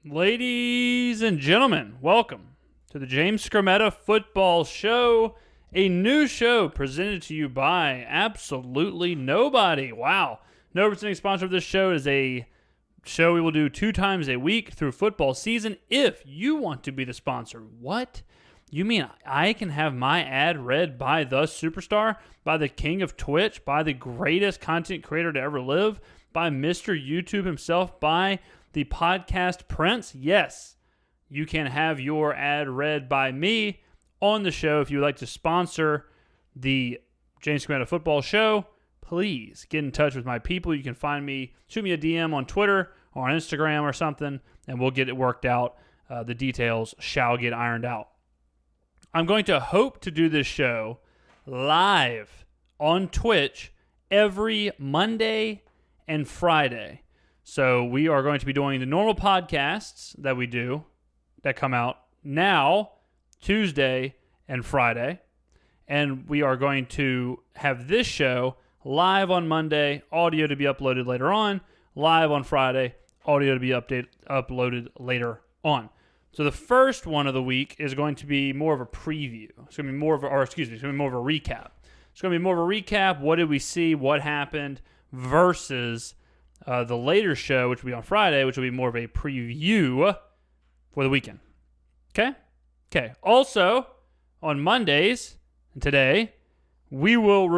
Ladies and gentlemen, welcome to the Skrmetta Football Show, a new show presented to you by absolutely nobody. Wow. No presenting sponsor of this show is a show we will do 2 times a week through football season. If you want to be the sponsor, what? You mean I can have my ad read by the superstar, by the king of Twitch, by the greatest content creator to ever live, by Mr. YouTube himself, by the podcast prince? Yes, you can have your ad read by me on the show. If you would like to sponsor the Skrmetta Football Show, please get in touch with my people. You can find me, shoot me a DM on Twitter or on Instagram or something, and we'll get it worked out. The details shall get ironed out. I'm going to hope to do this show live on Twitch every Monday and Friday. So we are going to be doing the normal podcasts that we do that come out now, Tuesday and Friday. And we are going to have this show live on Monday, audio to be uploaded later on, live on Friday, audio to be uploaded later on. So the first one of the week is going to be more of a preview. It's going to be more of a recap. It's going to be more of a recap. What did we see? What happened? Versus the later show, which will be on Friday, which will be more of a preview for the weekend. Okay. Also, on Mondays, and today, we will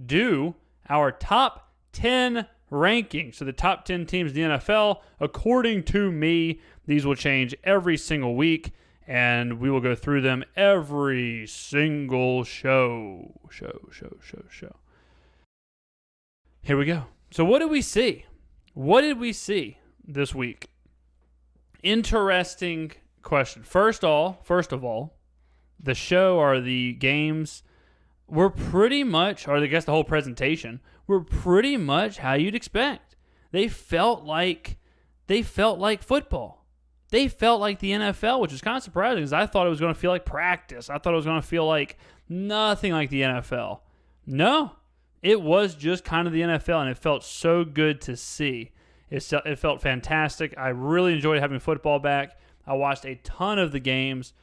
do our top 10 rankings. So the top 10 teams in the NFL, according to me. These will change every single week, and we will go through them every single show. Here we go. So what did we see? What did we see this week? Interesting question. First of all, the show or the games were pretty much, or I guess the whole presentation, were pretty much how you'd expect. They felt like football. They felt like the NFL, which is kind of surprising because I thought it was going to feel like practice. I thought it was going to feel like nothing like the NFL. No. It was just kind of the NFL, and it felt so good to see. It felt fantastic. I really enjoyed having football back. I watched a ton of the games,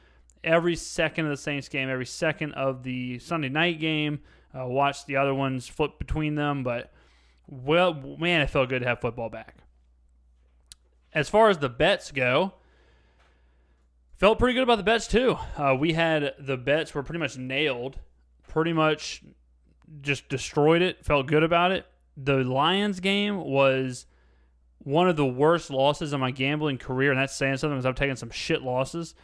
every second of the Saints game, every second of the Sunday night game. Watched the other ones flip between them, but, well, man, it felt good to have football back. As far as the bets go, felt pretty good about the bets too. We had the bets were pretty much nailed, pretty much just destroyed it, felt good about it. The Lions game was one of the worst losses of my gambling career, and that's saying something because I've taken some shit losses.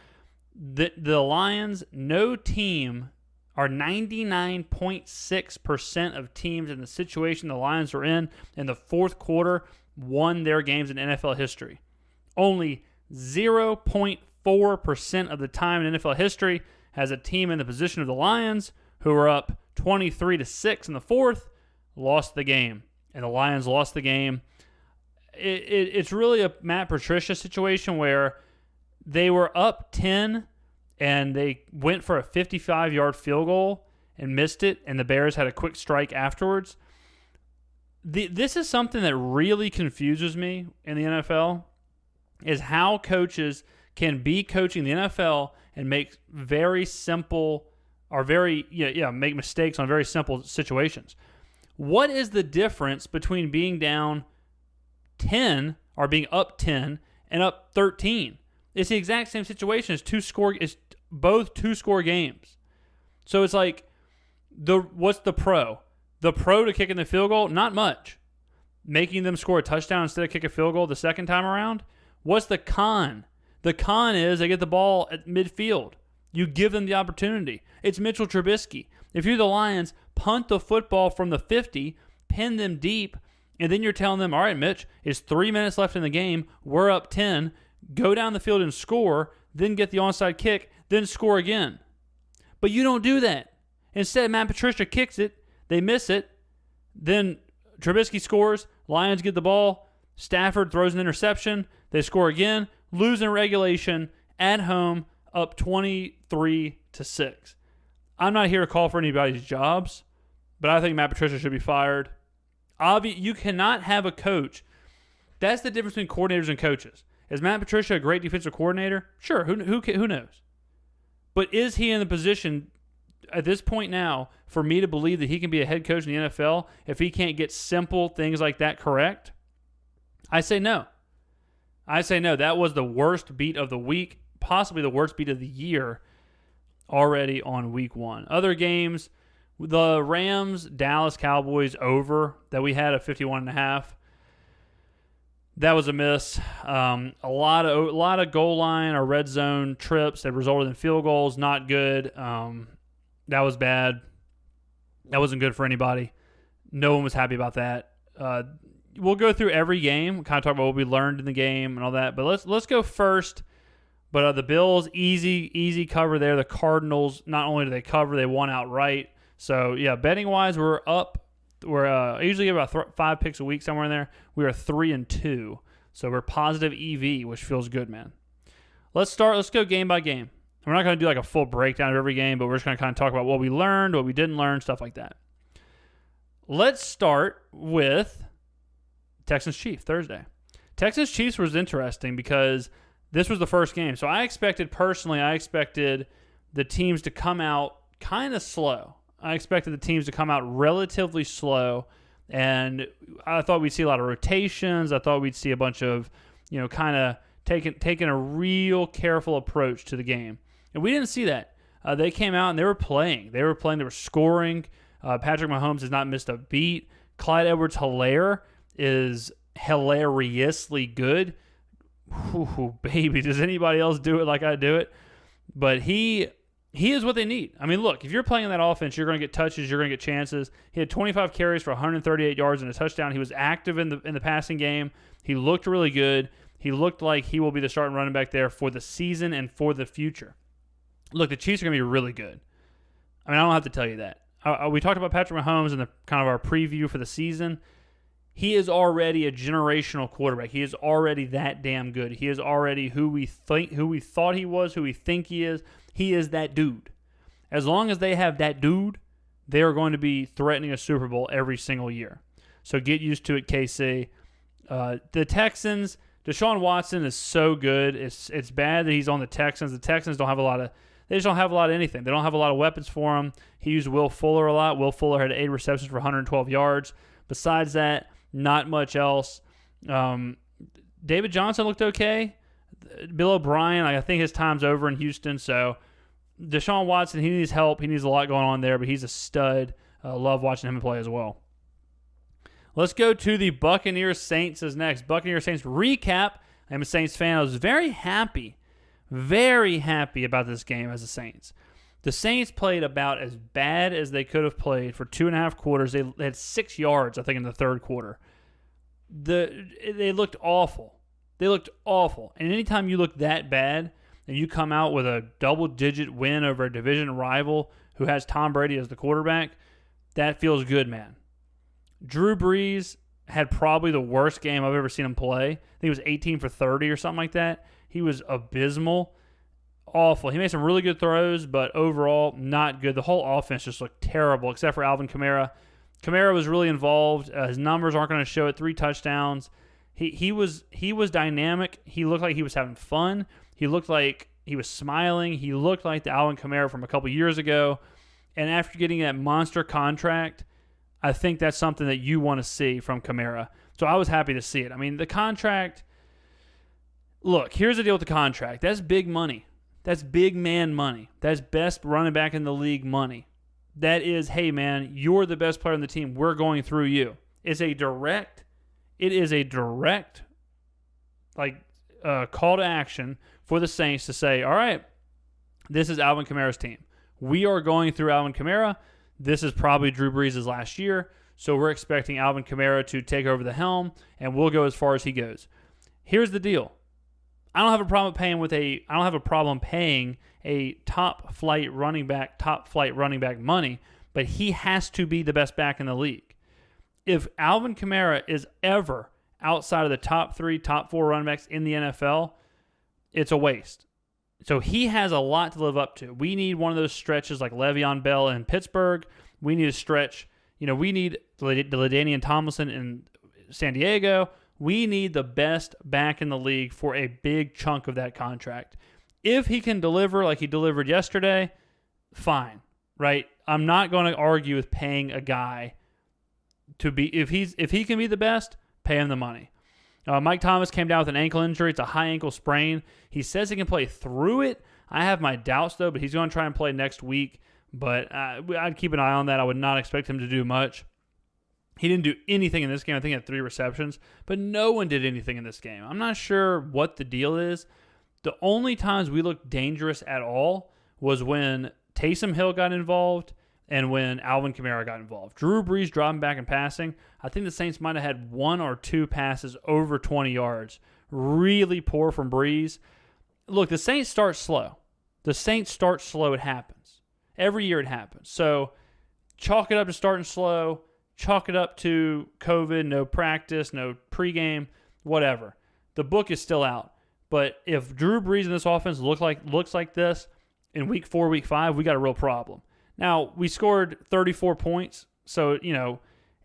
The Lions, no team, are 99.6% of teams in the situation the Lions are in the fourth quarter won their games in NFL history. Only 0.4% of the time in NFL history has a team in the position of the Lions who are up 23-6 in the fourth, lost the game. And the Lions lost the game. It's really a Matt Patricia situation where they were up 10 and they went for a 55-yard field goal and missed it, and the Bears had a quick strike afterwards. This is something that really confuses me in the NFL, is how coaches can be coaching the NFL and make very simple or make mistakes on very simple situations. What is the difference between being down 10 or being up 10 and up 13? It's the exact same situation as both two-score games. So it's like, what's the pro? The pro to kicking the field goal? Not much. Making them score a touchdown instead of kick a field goal the second time around? What's the con? The con is they get the ball at midfield. You give them the opportunity. It's Mitchell Trubisky. If you're the Lions, punt the football from the 50, pin them deep, and then you're telling them, all right, Mitch, it's 3 minutes left in the game. We're up 10. Go down the field and score, then get the onside kick, then score again. But you don't do that. Instead, Matt Patricia kicks it. They miss it. Then Trubisky scores. Lions get the ball. Stafford throws an interception. They score again. Lose in regulation at home, up 23-6. I'm not here to call for anybody's jobs, but I think Matt Patricia should be fired. You cannot have a coach That's the difference between coordinators and coaches. Is Matt Patricia a great defensive coordinator? Sure. Who knows? But is he in the position at this point now for me to believe that he can be a head coach in the NFL if he can't get simple things like that correct? I say no. That was the worst beat of the week, possibly the worst beat of the year already on week 1. Other games, the Rams, Dallas Cowboys over that we had at 51.5. That was a miss. A lot of goal line or red zone trips that resulted in field goals. Not good. That was bad. That wasn't good for anybody. No one was happy about that. We'll go through every game, kind of talk about what we learned in the game and all that. But let's go first. But the Bills, easy cover there. The Cardinals, not only do they cover, they won outright. So yeah, betting wise, we're up. I usually get about 5 picks a week, somewhere in there. We are 3-2, so we're positive EV, which feels good, man. Let's go game by game. We're not going to do like a full breakdown of every game, but we're just going to kind of talk about what we learned, what we didn't learn, stuff like that. Let's start with Texans-Chiefs Thursday. Texans-Chiefs was interesting because this was the first game. So I expected the teams to come out kind of slow. I expected the teams to come out relatively slow, and I thought we'd see a lot of rotations. I thought we'd see a bunch of, kind of taking a real careful approach to the game. And we didn't see that. They came out and they were playing. They were scoring. Patrick Mahomes has not missed a beat. Clyde Edwards-Helaire is hilariously good. Ooh, baby, does anybody else do it like I do it? But he is what they need. I mean, look, if you're playing in that offense, you're going to get touches, you're going to get chances. He had 25 carries for 138 yards and a touchdown. He was active in the passing game. He looked really good. He looked like he will be the starting running back there for the season and for the future. Look, the Chiefs are going to be really good. I mean, I don't have to tell you that. We talked about Patrick Mahomes in the kind of our preview for the season. He is already a generational quarterback. He is already that damn good. He is already who we thought he was, who we think he is. He is that dude. As long as they have that dude, they are going to be threatening a Super Bowl every single year. So get used to it, KC. The Texans, Deshaun Watson is so good. It's bad that he's on the Texans. The Texans don't have a lot of anything. They don't have a lot of weapons for him. He used Will Fuller a lot. Will Fuller had 8 receptions for 112 yards. Besides that, not much else. David Johnson looked okay. Bill O'Brien, I think his time's over in Houston. So Deshaun Watson, he needs help. He needs a lot going on there, but he's a stud. Love watching him play as well. Let's go to the Buccaneers Saints as next. Buccaneers Saints recap. I'm a Saints fan. I was very happy about this game as a Saints. The Saints played about as bad as they could have played for 2.5 quarters. They had 6 yards, I think, in the third quarter. They looked awful. And anytime you look that bad and you come out with a double-digit win over a division rival who has Tom Brady as the quarterback, that feels good, man. Drew Brees had probably the worst game I've ever seen him play. I think it was 18 for 30 or something like that. He was abysmal. Awful. He made some really good throws, but overall, not good. The whole offense just looked terrible, except for Alvin Kamara. Kamara was really involved. His numbers aren't going to show it. 3 touchdowns. He was dynamic. He looked like he was having fun. He looked like he was smiling. He looked like the Alvin Kamara from a couple years ago. And after getting that monster contract, I think that's something that you want to see from Kamara. So I was happy to see it. I mean, the contract, look, here's the deal with the contract. That's big money. That's big man money. That's best running back in the league money. That is, hey, man, you're the best player on the team. We're going through you. It is a direct call to action for the Saints to say, all right, this is Alvin Kamara's team. We are going through Alvin Kamara. This is probably Drew Brees' last year, so we're expecting Alvin Kamara to take over the helm, and we'll go as far as he goes. Here's the deal. I don't have a problem paying a top flight running back money, but he has to be the best back in the league. If Alvin Kamara is ever outside of the top 3, top 4 running backs in the NFL, it's a waste. So he has a lot to live up to. We need one of those stretches like Le'Veon Bell in Pittsburgh. We need a stretch. We need the LaDainian Tomlinson in San Diego. We need the best back in the league for a big chunk of that contract. If he can deliver like he delivered yesterday, fine, right? I'm not going to argue with paying a guy to be if he can be the best, pay him the money. Mike Thomas came down with an ankle injury. It's a high ankle sprain. He says he can play through it. I have my doubts, though, but he's going to try and play next week. But I'd keep an eye on that. I would not expect him to do much. He didn't do anything in this game. I think he had 3 receptions. But no one did anything in this game. I'm not sure what the deal is. The only times we looked dangerous at all was when Taysom Hill got involved and when Alvin Kamara got involved. Drew Brees dropping back and passing. I think the Saints might have had 1 or 2 passes over 20 yards. Really poor from Brees. Look, the Saints start slow. It happens. Every year it happens. So chalk it up to starting slow. Chalk it up to COVID, no practice, no pregame, whatever. The book is still out. But if Drew Brees in this offense looks like this in week 4, week 5, we got a real problem. Now, we scored 34 points. So,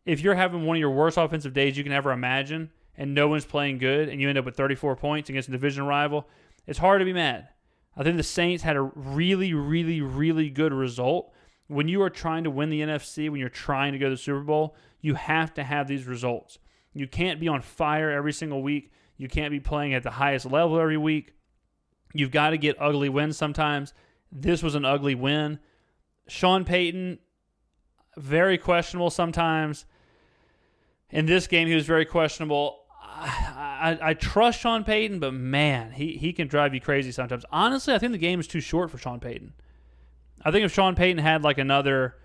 if you're having one of your worst offensive days you can ever imagine and no one's playing good and you end up with 34 points against a division rival, it's hard to be mad. I think the Saints had a really, really, really good result. When you are trying to win the NFC, when you're trying to go to the Super Bowl, you have to have these results. You can't be on fire every single week. You can't be playing at the highest level every week. You've got to get ugly wins sometimes. This was an ugly win. Sean Payton, very questionable sometimes. In this game, he was very questionable. I trust Sean Payton, but man, he can drive you crazy sometimes. Honestly, I think the game is too short for Sean Payton. I think if Sean Payton had like another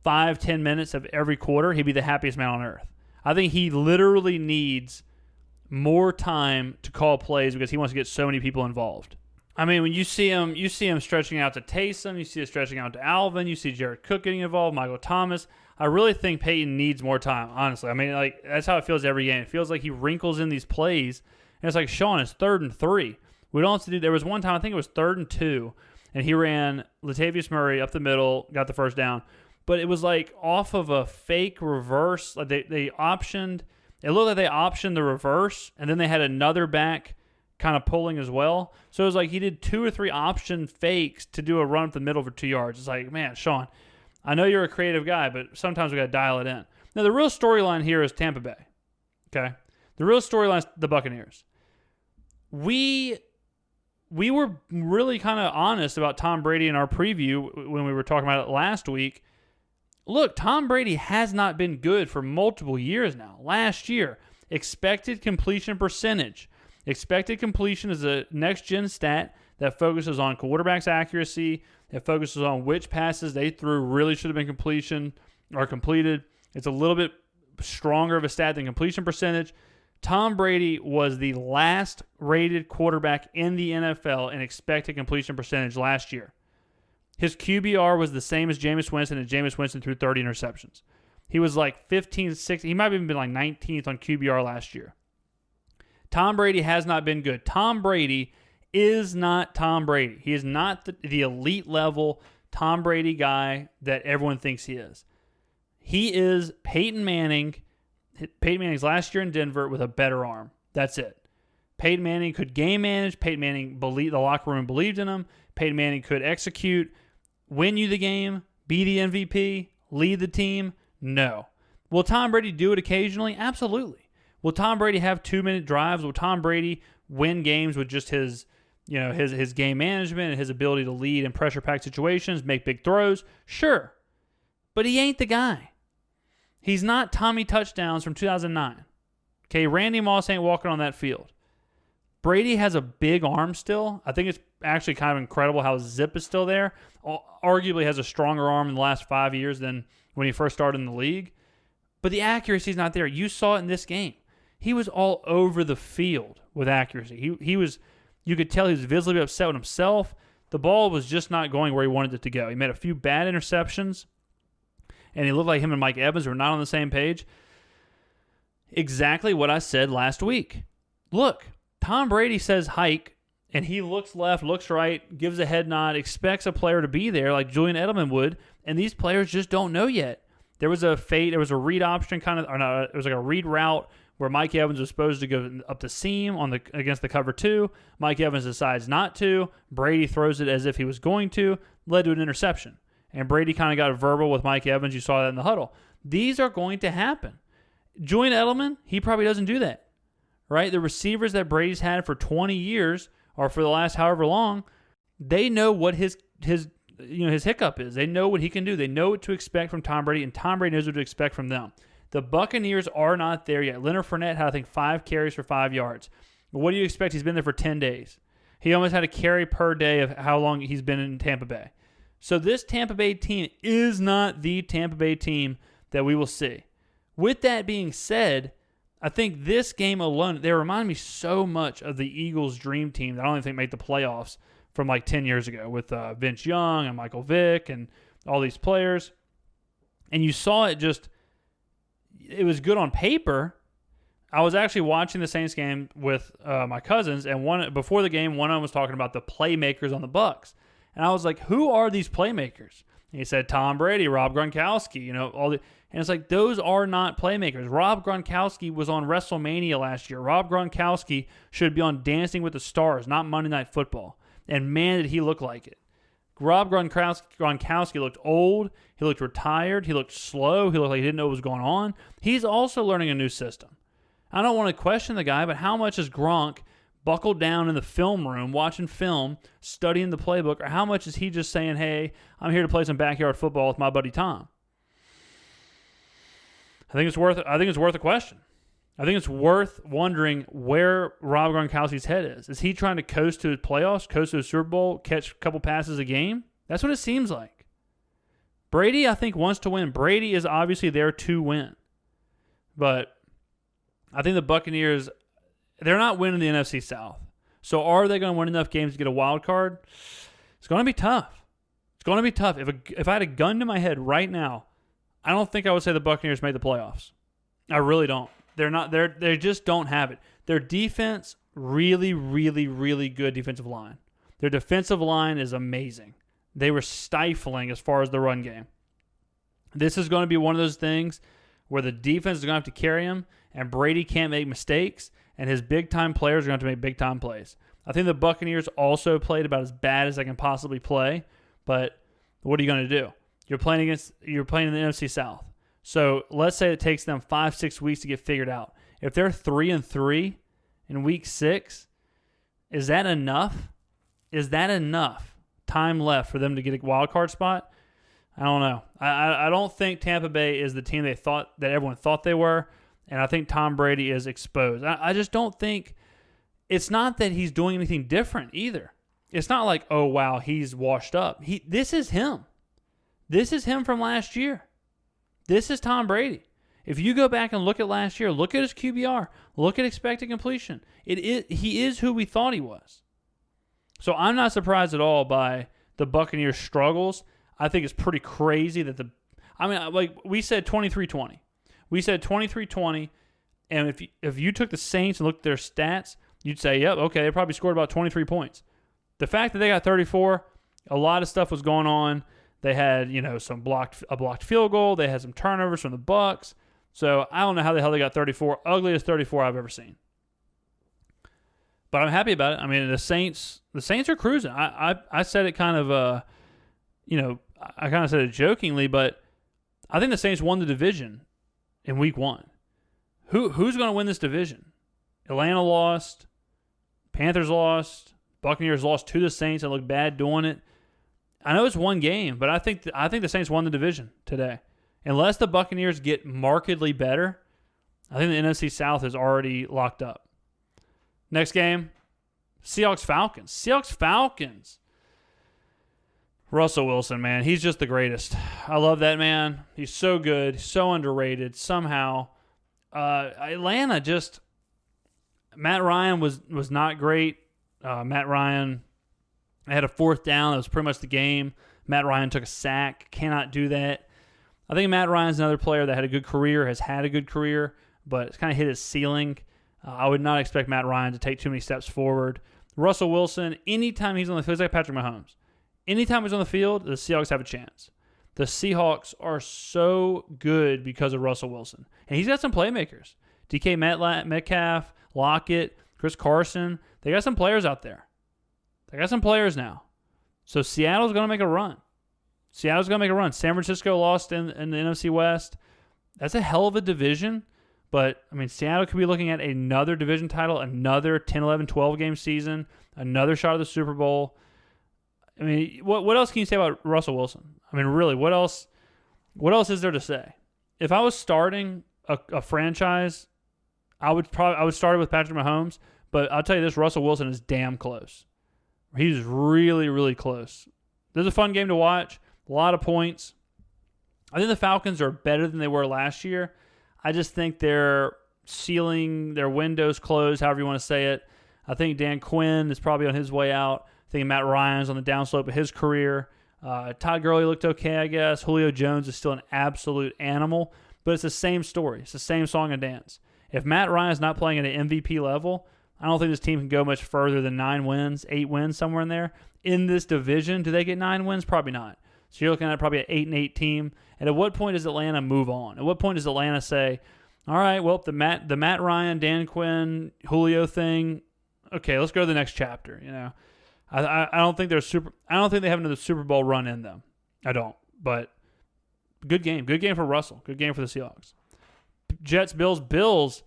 5-10 minutes of every quarter, he'd be the happiest man on earth. I think he literally needs more time to call plays because he wants to get so many people involved. I mean, when you see him stretching out to Taysom, you see it stretching out to Alvin, you see Jared Cook getting involved, Michael Thomas. I really think Payton needs more time, honestly. I mean, like that's how it feels every game. It feels like he wrinkles in these plays, and it's like, Sean, it's 3rd and 3. We don't have to do. There was one time, I think it was 3rd and 2, and he ran Latavius Murray up the middle, got the first down. But it was like off of a fake reverse. Like they optioned. It looked like they optioned the reverse, and then they had another back kind of pulling as well. So it was like he did 2 or 3 option fakes to do a run up the middle for 2 yards. It's like, man, Sean, I know you're a creative guy, but sometimes we got to dial it in. Now, the real storyline here is Tampa Bay. Okay? The real storyline is the Buccaneers. We were really kind of honest about Tom Brady in our preview when we were talking about it last week. Look, Tom Brady has not been good for multiple years now. Last year, expected completion percentage. Expected completion is a next-gen stat that focuses on quarterback's accuracy. It focuses on which passes they threw really should have been completed. It's a little bit stronger of a stat than completion percentage. Tom Brady was the last rated quarterback in the NFL in expected completion percentage last year. His QBR was the same as Jameis Winston, and Jameis Winston threw 30 interceptions. He was like 15, 16. He might have even been like 19th on QBR last year. Tom Brady has not been good. Tom Brady is not Tom Brady. He is not the elite level Tom Brady guy that everyone thinks he is. He is Peyton Manning. Peyton Manning's last year in Denver with a better arm. That's it. Peyton Manning could game manage. Peyton Manning the locker room believed in him. Peyton Manning could execute, win you the game, be the MVP, lead the team. No. Will Tom Brady do it occasionally? Absolutely. Will Tom Brady have 2-minute drives? Will Tom Brady win games with just his game management and his ability to lead in pressure-packed situations, make big throws? Sure. But he ain't the guy. He's not Tommy Touchdowns from 2009. Okay, Randy Moss ain't walking on that field. Brady has a big arm still. I think it's actually kind of incredible how his zip is still there. Arguably has a stronger arm in the last 5 years than when he first started in the league. But the accuracy's not there. You saw it in this game. He was all over the field with accuracy. He was, you could tell he was visibly upset with himself. The ball was just not going where he wanted it to go. He made a few bad interceptions, and he looked like him and Mike Evans were not on the same page. Exactly what I said last week. Look, Tom Brady says hike, and he looks left, looks right, gives a head nod, expects a player to be there like Julian Edelman would, and these players just don't know yet. There was a read option it was like a read route where Mike Evans was supposed to go up the seam against the cover 2. Mike Evans decides not to. Brady throws it as if he was going to, led to an interception. And Brady kind of got verbal with Mike Evans. You saw that in the huddle. These are going to happen. Julian Edelman, he probably doesn't do that, right? The receivers that Brady's had for 20 years or for the last however long, they know what his hiccup is. They know what he can do. They know what to expect from Tom Brady, and Tom Brady knows what to expect from them. The Buccaneers are not there yet. Leonard Fournette had, I think, 5 carries for 5 yards. But what do you expect? He's been there for 10 days. He almost had a carry per day of how long he's been in Tampa Bay. So this Tampa Bay team is not the Tampa Bay team that we will see. With that being said, I think this game alone, they remind me so much of the Eagles' dream team that I don't even think made the playoffs from like 10 years ago with Vince Young and Michael Vick and all these players. And you saw it it was good on paper. I was actually watching the Saints game with my cousins, and before the game, one of them was talking about the playmakers on the Bucs. And I was like, who are these playmakers? And he said, Tom Brady, Rob Gronkowski, and it's like, those are not playmakers. Rob Gronkowski was on WrestleMania last year. Rob Gronkowski should be on Dancing with the Stars, not Monday Night Football. And man, did he look like it. Rob Gronkowski looked old. He looked retired. He looked slow. He looked like he didn't know what was going on. He's also learning a new system. I don't want to question the guy, but how much is Gronk buckled down in the film room, watching film, studying the playbook, or how much is he just saying, hey, I'm here to play some backyard football with my buddy Tom? I think it's worth a question. I think it's worth wondering where Rob Gronkowski's head is. Is he trying to coast to his playoffs, coast to a Super Bowl, catch a couple passes a game? That's what it seems like. Brady, I think, wants to win. Brady is obviously there to win. But I think the Buccaneers, they're not winning the NFC South. So are they going to win enough games to get a wild card? It's going to be tough. It's going to be tough. If I had a gun to my head right now, I don't think I would say the Buccaneers made the playoffs. I really don't. They just don't have it. Their defense, really, really, really good defensive line. Their defensive line is amazing. They were stifling as far as the run game. This is going to be one of those things where the defense is going to have to carry him, and Brady can't make mistakes, and his big-time players are going to have to make big-time plays. I think the Buccaneers also played about as bad as they can possibly play, but what are you going to do? You're playing in the NFC South. So let's say it takes them 5-6 weeks to get figured out. If they're 3-3 in week 6, is that enough? Is that enough time left for them to get a wild card spot? I don't know. I don't think Tampa Bay is the team that everyone thought they were, and I think Tom Brady is exposed. I just don't think it's not that he's doing anything different either. It's not like, oh wow, he's washed up. This is him. This is him from last year. This is Tom Brady. If you go back and look at last year, look at his QBR, look at expected completion. He is who we thought he was. So I'm not surprised at all by the Buccaneers' struggles. I think it's pretty crazy that we said 23-20. We said 23-20, and if you took the Saints and looked at their stats, you'd say, yep, okay, they probably scored about 23 points. The fact that they got 34, a lot of stuff was going on. They had, a blocked field goal. They had some turnovers from the Bucs. So I don't know how the hell they got 34. Ugliest 34 I've ever seen. But I'm happy about it. I mean, the Saints are cruising. I said it kind of, I kind of said it jokingly, but I think the Saints won the division in week 1. Who's going to win this division? Atlanta lost. Panthers lost. Buccaneers lost to the Saints and looked bad doing it. I know it's one game, but I think the Saints won the division today. Unless the Buccaneers get markedly better, I think the NFC South is already locked up. Next game, Seahawks-Falcons. Seahawks-Falcons. Russell Wilson, man, he's just the greatest. I love that man. He's so good, so underrated. Somehow, Atlanta just Matt Ryan was not great. Matt Ryan had a 4th down. That was pretty much the game. Matt Ryan took a sack. Cannot do that. I think Matt Ryan's another player that has had a good career, but it's kind of hit his ceiling. I would not expect Matt Ryan to take too many steps forward. Russell Wilson, anytime he's on the field, he's like Patrick Mahomes. Anytime he's on the field, the Seahawks have a chance. The Seahawks are so good because of Russell Wilson. And he's got some playmakers. DK Metcalf, Lockett, Chris Carson. They got some players out there. They got some players now. So Seattle's going to make a run. San Francisco lost in the NFC West. That's a hell of a division. But, I mean, Seattle could be looking at another division title, another 10, 11, 12-game season, another shot at the Super Bowl. I mean, what else can you say about Russell Wilson? I mean, really, what else is there to say? If I was starting a franchise, I would start it with Patrick Mahomes. But I'll tell you this, Russell Wilson is damn close. He's really, really close. This is a fun game to watch. A lot of points. I think the Falcons are better than they were last year. I just think their ceiling, their window's closed, however you want to say it. I think Dan Quinn is probably on his way out. I think Matt Ryan's on the downslope of his career. Todd Gurley looked okay, I guess. Julio Jones is still an absolute animal. But it's the same story. It's the same song and dance. If Matt Ryan's not playing at an MVP level, I don't think this team can go much further than 9 wins, 8 wins, somewhere in there. In this division, do they get 9 wins? Probably not. So you're looking at probably an 8-8 team. And at what point does Atlanta move on? At what point does Atlanta say, all right, well, the Matt Ryan, Dan Quinn, Julio thing, okay, let's go to the next chapter. You know, I don't think I don't think they have another Super Bowl run in them. I don't. But good game for Russell. Good game for the Seahawks. Jets, Bills.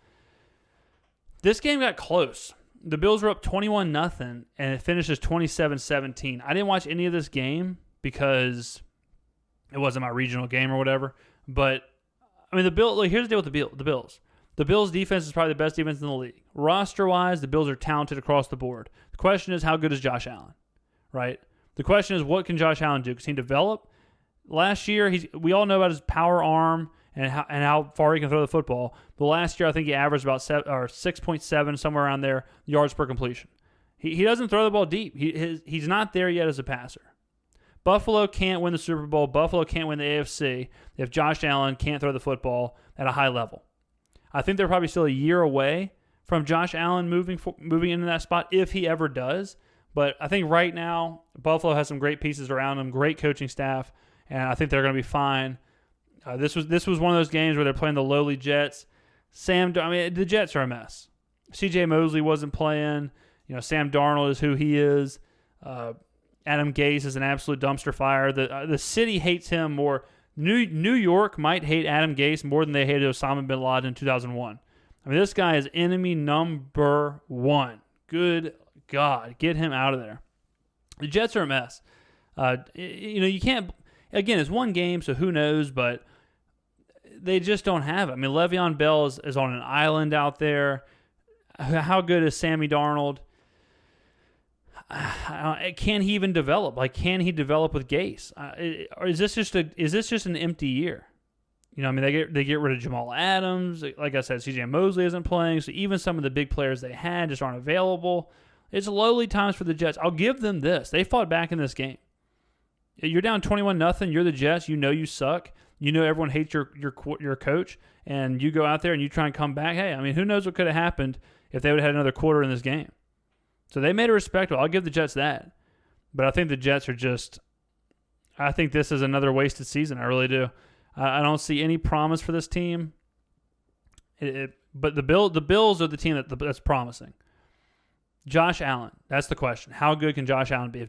This game got close. The Bills were up 21-0, and it finishes 27-17. I didn't watch any of this game because it wasn't my regional game or whatever. But, I mean, here's the deal with the Bills. The Bills' defense is probably the best defense in the league. Roster-wise, the Bills are talented across the board. The question is, how good is Josh Allen, right? The question is, what can Josh Allen do? Can he develop? Last year, we all know about his power arm and how far he can throw the football. But last year, I think he averaged about 6.7, somewhere around there, yards per completion. He doesn't throw the ball deep. He's not there yet as a passer. Buffalo can't win the Super Bowl. Buffalo can't win the AFC if Josh Allen can't throw the football at a high level. I think they're probably still a year away from Josh Allen moving into that spot if he ever does. But I think right now, Buffalo has some great pieces around them, great coaching staff, and I think they're going to be fine. This was one of those games where they're playing the lowly Jets. The Jets are a mess. C.J. Mosley wasn't playing. You know, Sam Darnold is who he is. Adam Gase is an absolute dumpster fire. The city hates him more. New York might hate Adam Gase more than they hated Osama bin Laden in 2001. I mean, this guy is enemy number 1. Good God, get him out of there. The Jets are a mess. You can't. Again, it's one game, so who knows? But they just don't have it. I mean, Le'Veon Bell is on an island out there. How good is Sammy Darnold? Can he even develop? Like, can he develop with Gase? Or is this just an empty year? You know, I mean, they get rid of Jamal Adams. Like I said, C.J. Mosley isn't playing, so even some of the big players they had just aren't available. It's lowly times for the Jets. I'll give them this. They fought back in this game. You're down 21-0. You're the Jets. You know you suck. You know everyone hates your coach, and you go out there and you try and come back. Hey, I mean, who knows what could have happened if they would have had another quarter in this game. So they made it respectable. I'll give the Jets that. But I think the Jets are just – I think this is another wasted season. I really do. I don't see any promise for this team. But the Bills are the team that's promising. Josh Allen, that's the question. How good can Josh Allen be?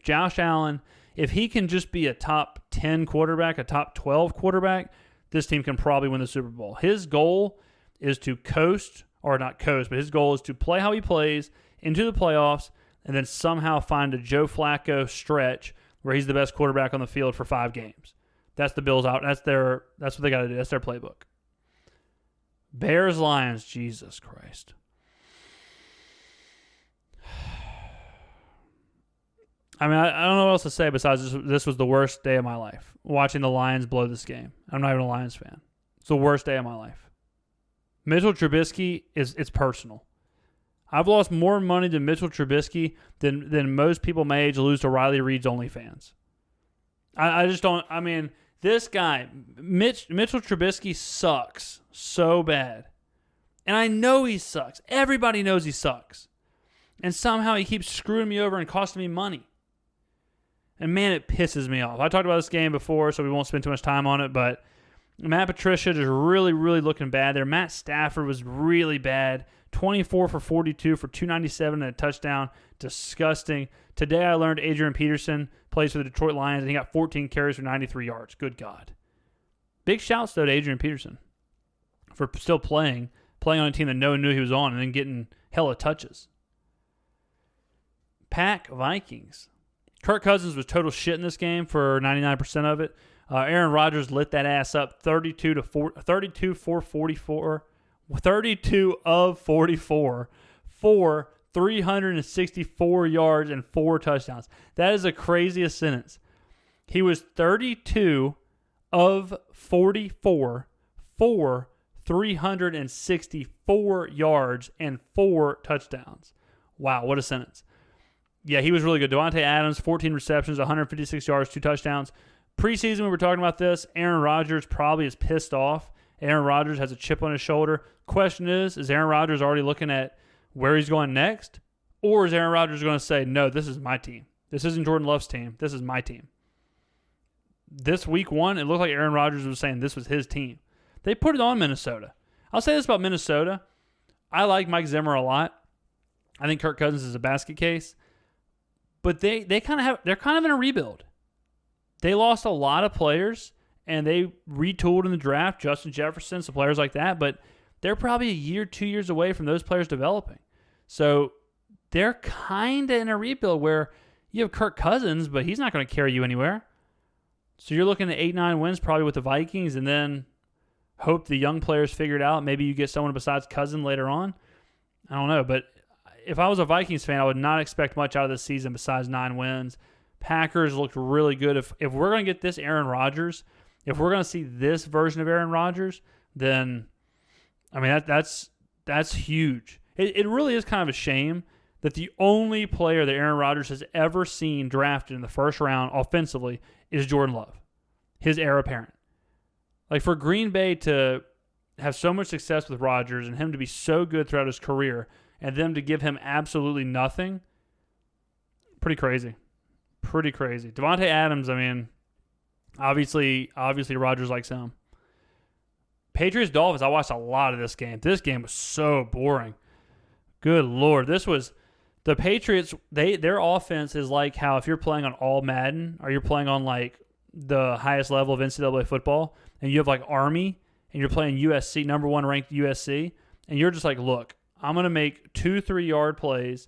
If he can just be a top 10 quarterback, a top 12 quarterback, this team can probably win the Super Bowl. His goal is to his goal is to play how he plays into the playoffs and then somehow find a Joe Flacco stretch where he's the best quarterback on the field for 5 games. That's the Bills out. That's what they got to do. That's their playbook. Bears, Lions, Jesus Christ. I mean, I don't know what else to say besides this was the worst day of my life, watching the Lions blow this game. I'm not even a Lions fan. It's the worst day of my life. Mitchell Trubisky, it's personal. I've lost more money to Mitchell Trubisky than most people my age lose to Riley Reid's OnlyFans. I just don't. I mean, this guy, Mitchell Trubisky, sucks so bad. And I know he sucks. Everybody knows he sucks. And somehow he keeps screwing me over and costing me money. And man, it pisses me off. I talked about this game before, so we won't spend too much time on it, but Matt Patricia just really, really looking bad there. Matt Stafford was really bad. 24 for 42 for 297 and a touchdown. Disgusting. Today I learned Adrian Peterson plays for the Detroit Lions, and he got 14 carries for 93 yards. Good God. Big shouts, though, to Adrian Peterson for still playing on a team that no one knew he was on, and then getting hella touches. Pack Vikings. Kirk Cousins was total shit in this game for 99% of it. Aaron Rodgers lit that ass up 32 of 44 for 364 yards and 4 touchdowns. That is the craziest sentence. He was 32 of 44 for 364 yards and 4 touchdowns. Wow, what a sentence. Yeah, he was really good. Devontae Adams, 14 receptions, 156 yards, 2 touchdowns. Preseason, we were talking about this. Aaron Rodgers probably is pissed off. Aaron Rodgers has a chip on his shoulder. Question is Aaron Rodgers already looking at where he's going next? Or is Aaron Rodgers going to say, no, this is my team. This isn't Jordan Love's team. This is my team. This week 1, it looked like Aaron Rodgers was saying this was his team. They put it on Minnesota. I'll say this about Minnesota. I like Mike Zimmer a lot. I think Kirk Cousins is a basket case. But they're kind of in a rebuild. They lost a lot of players, and they retooled in the draft, Justin Jefferson, some players like that, but they're probably a year, 2 years away from those players developing. So they're kind of in a rebuild where you have Kirk Cousins, but he's not going to carry you anywhere. So you're looking at 8-9 wins probably with the Vikings, and then hope the young players figure it out. Maybe you get someone besides Cousins later on. I don't know, but if I was a Vikings fan, I would not expect much out of this season besides 9 wins. Packers looked really good. If we're going to get this Aaron Rodgers, if we're going to see this version of Aaron Rodgers, then, I mean, that's huge. It really is kind of a shame that the only player that Aaron Rodgers has ever seen drafted in the first round offensively is Jordan Love, his heir apparent. Like, for Green Bay to have so much success with Rodgers and him to be so good throughout his career and them to give him absolutely nothing, pretty crazy. Pretty crazy. Devontae Adams, I mean, obviously Rodgers likes him. Patriots-Dolphins, I watched a lot of this game. This game was so boring. Good Lord. This was the Patriots, their offense is like how if you're playing on all Madden or you're playing on like the highest level of NCAA football and you have like Army and you're playing USC, number 1 ranked USC, and you're just like, look, I'm going to make 2-3 yard plays.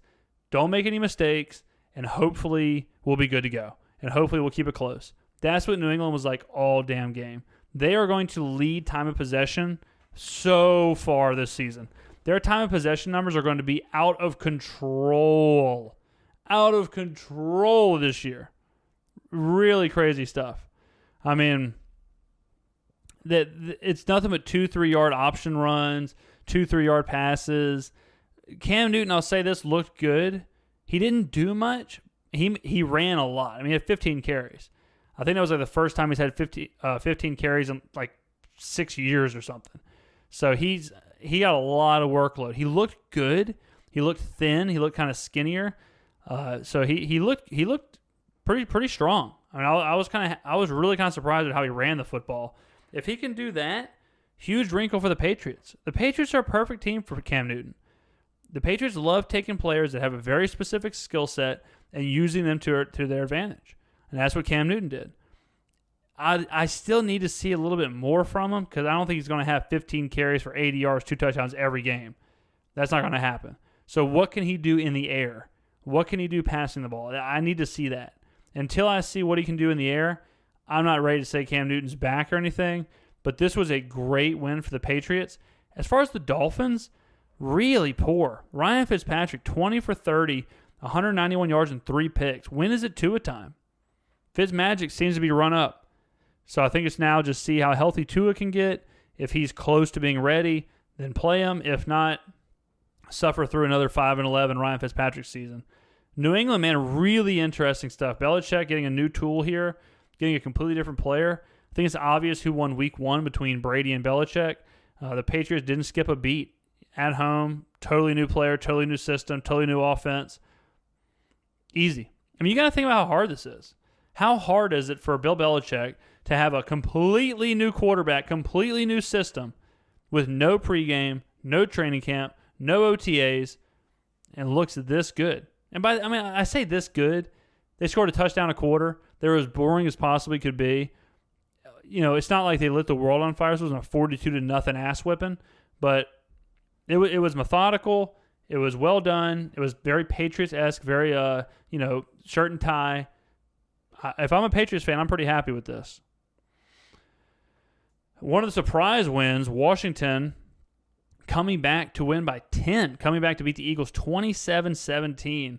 Don't make any mistakes, and hopefully we'll be good to go. And hopefully we'll keep it close. That's what New England was like all damn game. They are going to lead time of possession so far this season. Their time of possession numbers are going to be out of control. Out of control this year. Really crazy stuff. I mean, it's nothing but 2-3 yard option runs, 2-3 yard passes. Cam Newton, I'll say this, looked good. He didn't do much. He ran a lot. I mean, he had 15 carries. I think that was like the first time he's had 15 carries in like 6 years or something. So he got a lot of workload. He looked good. He looked thin. He looked kind of skinnier. So he looked pretty strong. I mean, I was really kind of surprised at how he ran the football. If he can do that, huge wrinkle for the Patriots. The Patriots are a perfect team for Cam Newton. The Patriots love taking players that have a very specific skill set and using them to their advantage. And that's what Cam Newton did. I still need to see a little bit more from him because I don't think he's going to have 15 carries for 80 yards, 2 touchdowns every game. That's not going to happen. So what can he do in the air? What can he do passing the ball? I need to see that. Until I see what he can do in the air, I'm not ready to say Cam Newton's back or anything, but this was a great win for the Patriots. As far as the Dolphins, really poor. Ryan Fitzpatrick, 20 for 30, 191 yards and 3 picks. When is it Tua time? Fitzmagic seems to be run up. So I think it's now just see how healthy Tua can get. If he's close to being ready, then play him. If not, suffer through another 5-11 Ryan Fitzpatrick season. New England, man, really interesting stuff. Belichick getting a new tool here, getting a completely different player. I think it's obvious who won week 1 between Brady and Belichick. The Patriots didn't skip a beat. At home, totally new player, totally new system, totally new offense. Easy. I mean, you got to think about how hard this is. How hard is it for Bill Belichick to have a completely new quarterback, completely new system with no pregame, no training camp, no OTAs, and looks this good? And I say this good. They scored a touchdown a quarter. They were as boring as possibly could be. It's not like they lit the world on fire. It wasn't a 42-0 ass whipping, but it was methodical. It was well done. It was very Patriots-esque, very shirt and tie. If I'm a Patriots fan, I'm pretty happy with this. One of the surprise wins, Washington coming back to win by 10, coming back to beat the Eagles 27-17.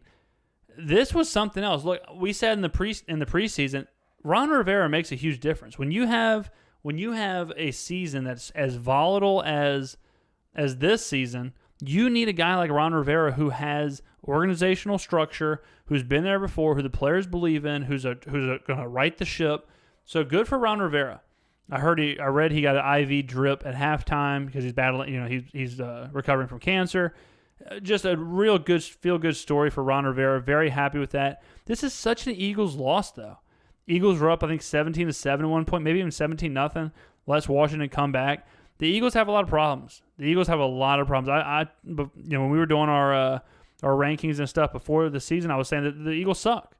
This was something else. Look, we said in the preseason, Ron Rivera makes a huge difference. When you have a season that's as volatile as this season, you need a guy like Ron Rivera who has organizational structure, who's been there before, who the players believe in, who's going to right the ship. So good for Ron Rivera. I read he got an IV drip at halftime because he's battling. He's recovering from cancer. Just a real good feel-good story for Ron Rivera. Very happy with that. This is such an Eagles loss, though. Eagles were up, I think, 17-7 at one point, maybe even 17-0. Let's Washington come back. The Eagles have a lot of problems. When we were doing our rankings and stuff before the season, I was saying that the Eagles suck.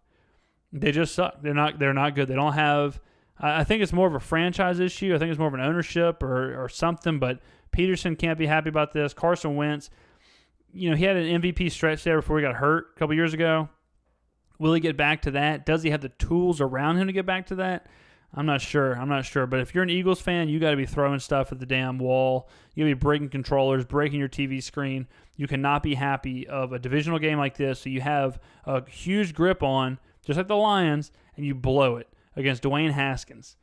They just suck. They're not good. They don't have. I think it's more of a franchise issue. I think it's more of an ownership or something. But Peterson can't be happy about this. Carson Wentz, he had an MVP stretch there before he got hurt a couple years ago. Will he get back to that? Does he have the tools around him to get back to that? I'm not sure. But if you're an Eagles fan, you got to be throwing stuff at the damn wall. You got to be breaking controllers, breaking your TV screen. You cannot be happy of a divisional game like this. So you have a huge grip on, just like the Lions, and you blow it against Dwayne Haskins.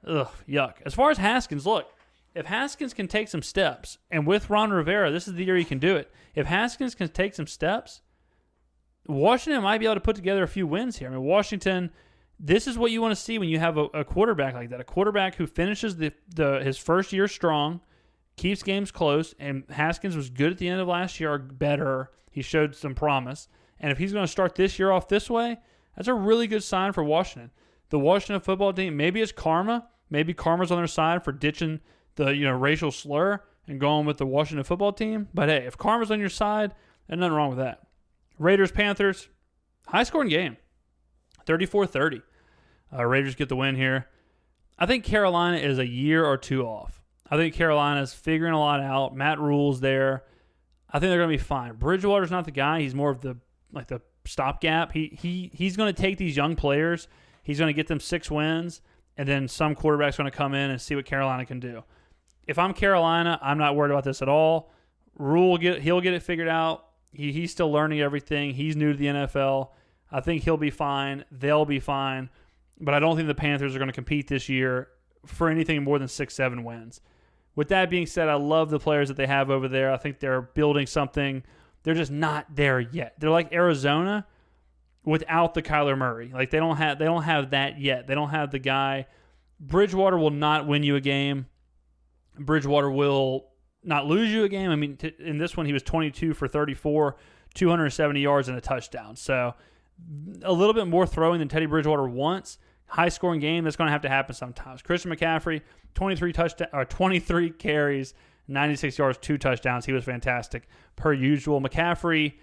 Ugh, yuck. As far as Haskins, look, if Haskins can take some steps, and with Ron Rivera, this is the year he can do it. If Haskins can take some steps, Washington might be able to put together a few wins here. Washington, this is what you want to see when you have a quarterback like that. A quarterback who finishes his first year strong, keeps games close, and Haskins was good at the end of last year, or better. He showed some promise. And if he's going to start this year off this way, that's a really good sign for Washington. The Washington football team, maybe it's karma. Maybe karma's on their side for ditching the racial slur and going with the Washington football team. But hey, if karma's on your side, there's nothing wrong with that. Raiders, Panthers, high-scoring game, 34-30. Raiders get the win here. I think Carolina is a year or two off. I think Carolina's figuring a lot out. Matt Rule's there. I think they're going to be fine. Bridgewater's not the guy. He's more of the stopgap. He's going to take these young players. He's going to get them 6 wins, and then some quarterback's going to come in and see what Carolina can do. If I'm Carolina, I'm not worried about this at all. Rule, he'll get it figured out. He's still learning everything. He's new to the NFL. I think he'll be fine. They'll be fine. But I don't think the Panthers are going to compete this year for anything more than 6-7 wins. With that being said, I love the players that they have over there. I think they're building something. They're just not there yet. They're like Arizona without the Kyler Murray. Like they don't have that yet. They don't have the guy. Bridgewater will not win you a game. Bridgewater will not lose you a game. In this one, he was 22 for 34, 270 yards and a touchdown. So a little bit more throwing than Teddy Bridgewater wants. High-scoring game, that's going to happen sometimes. Christian McCaffrey, 23 carries, 96 yards, 2 touchdowns. He was fantastic, per usual. McCaffrey,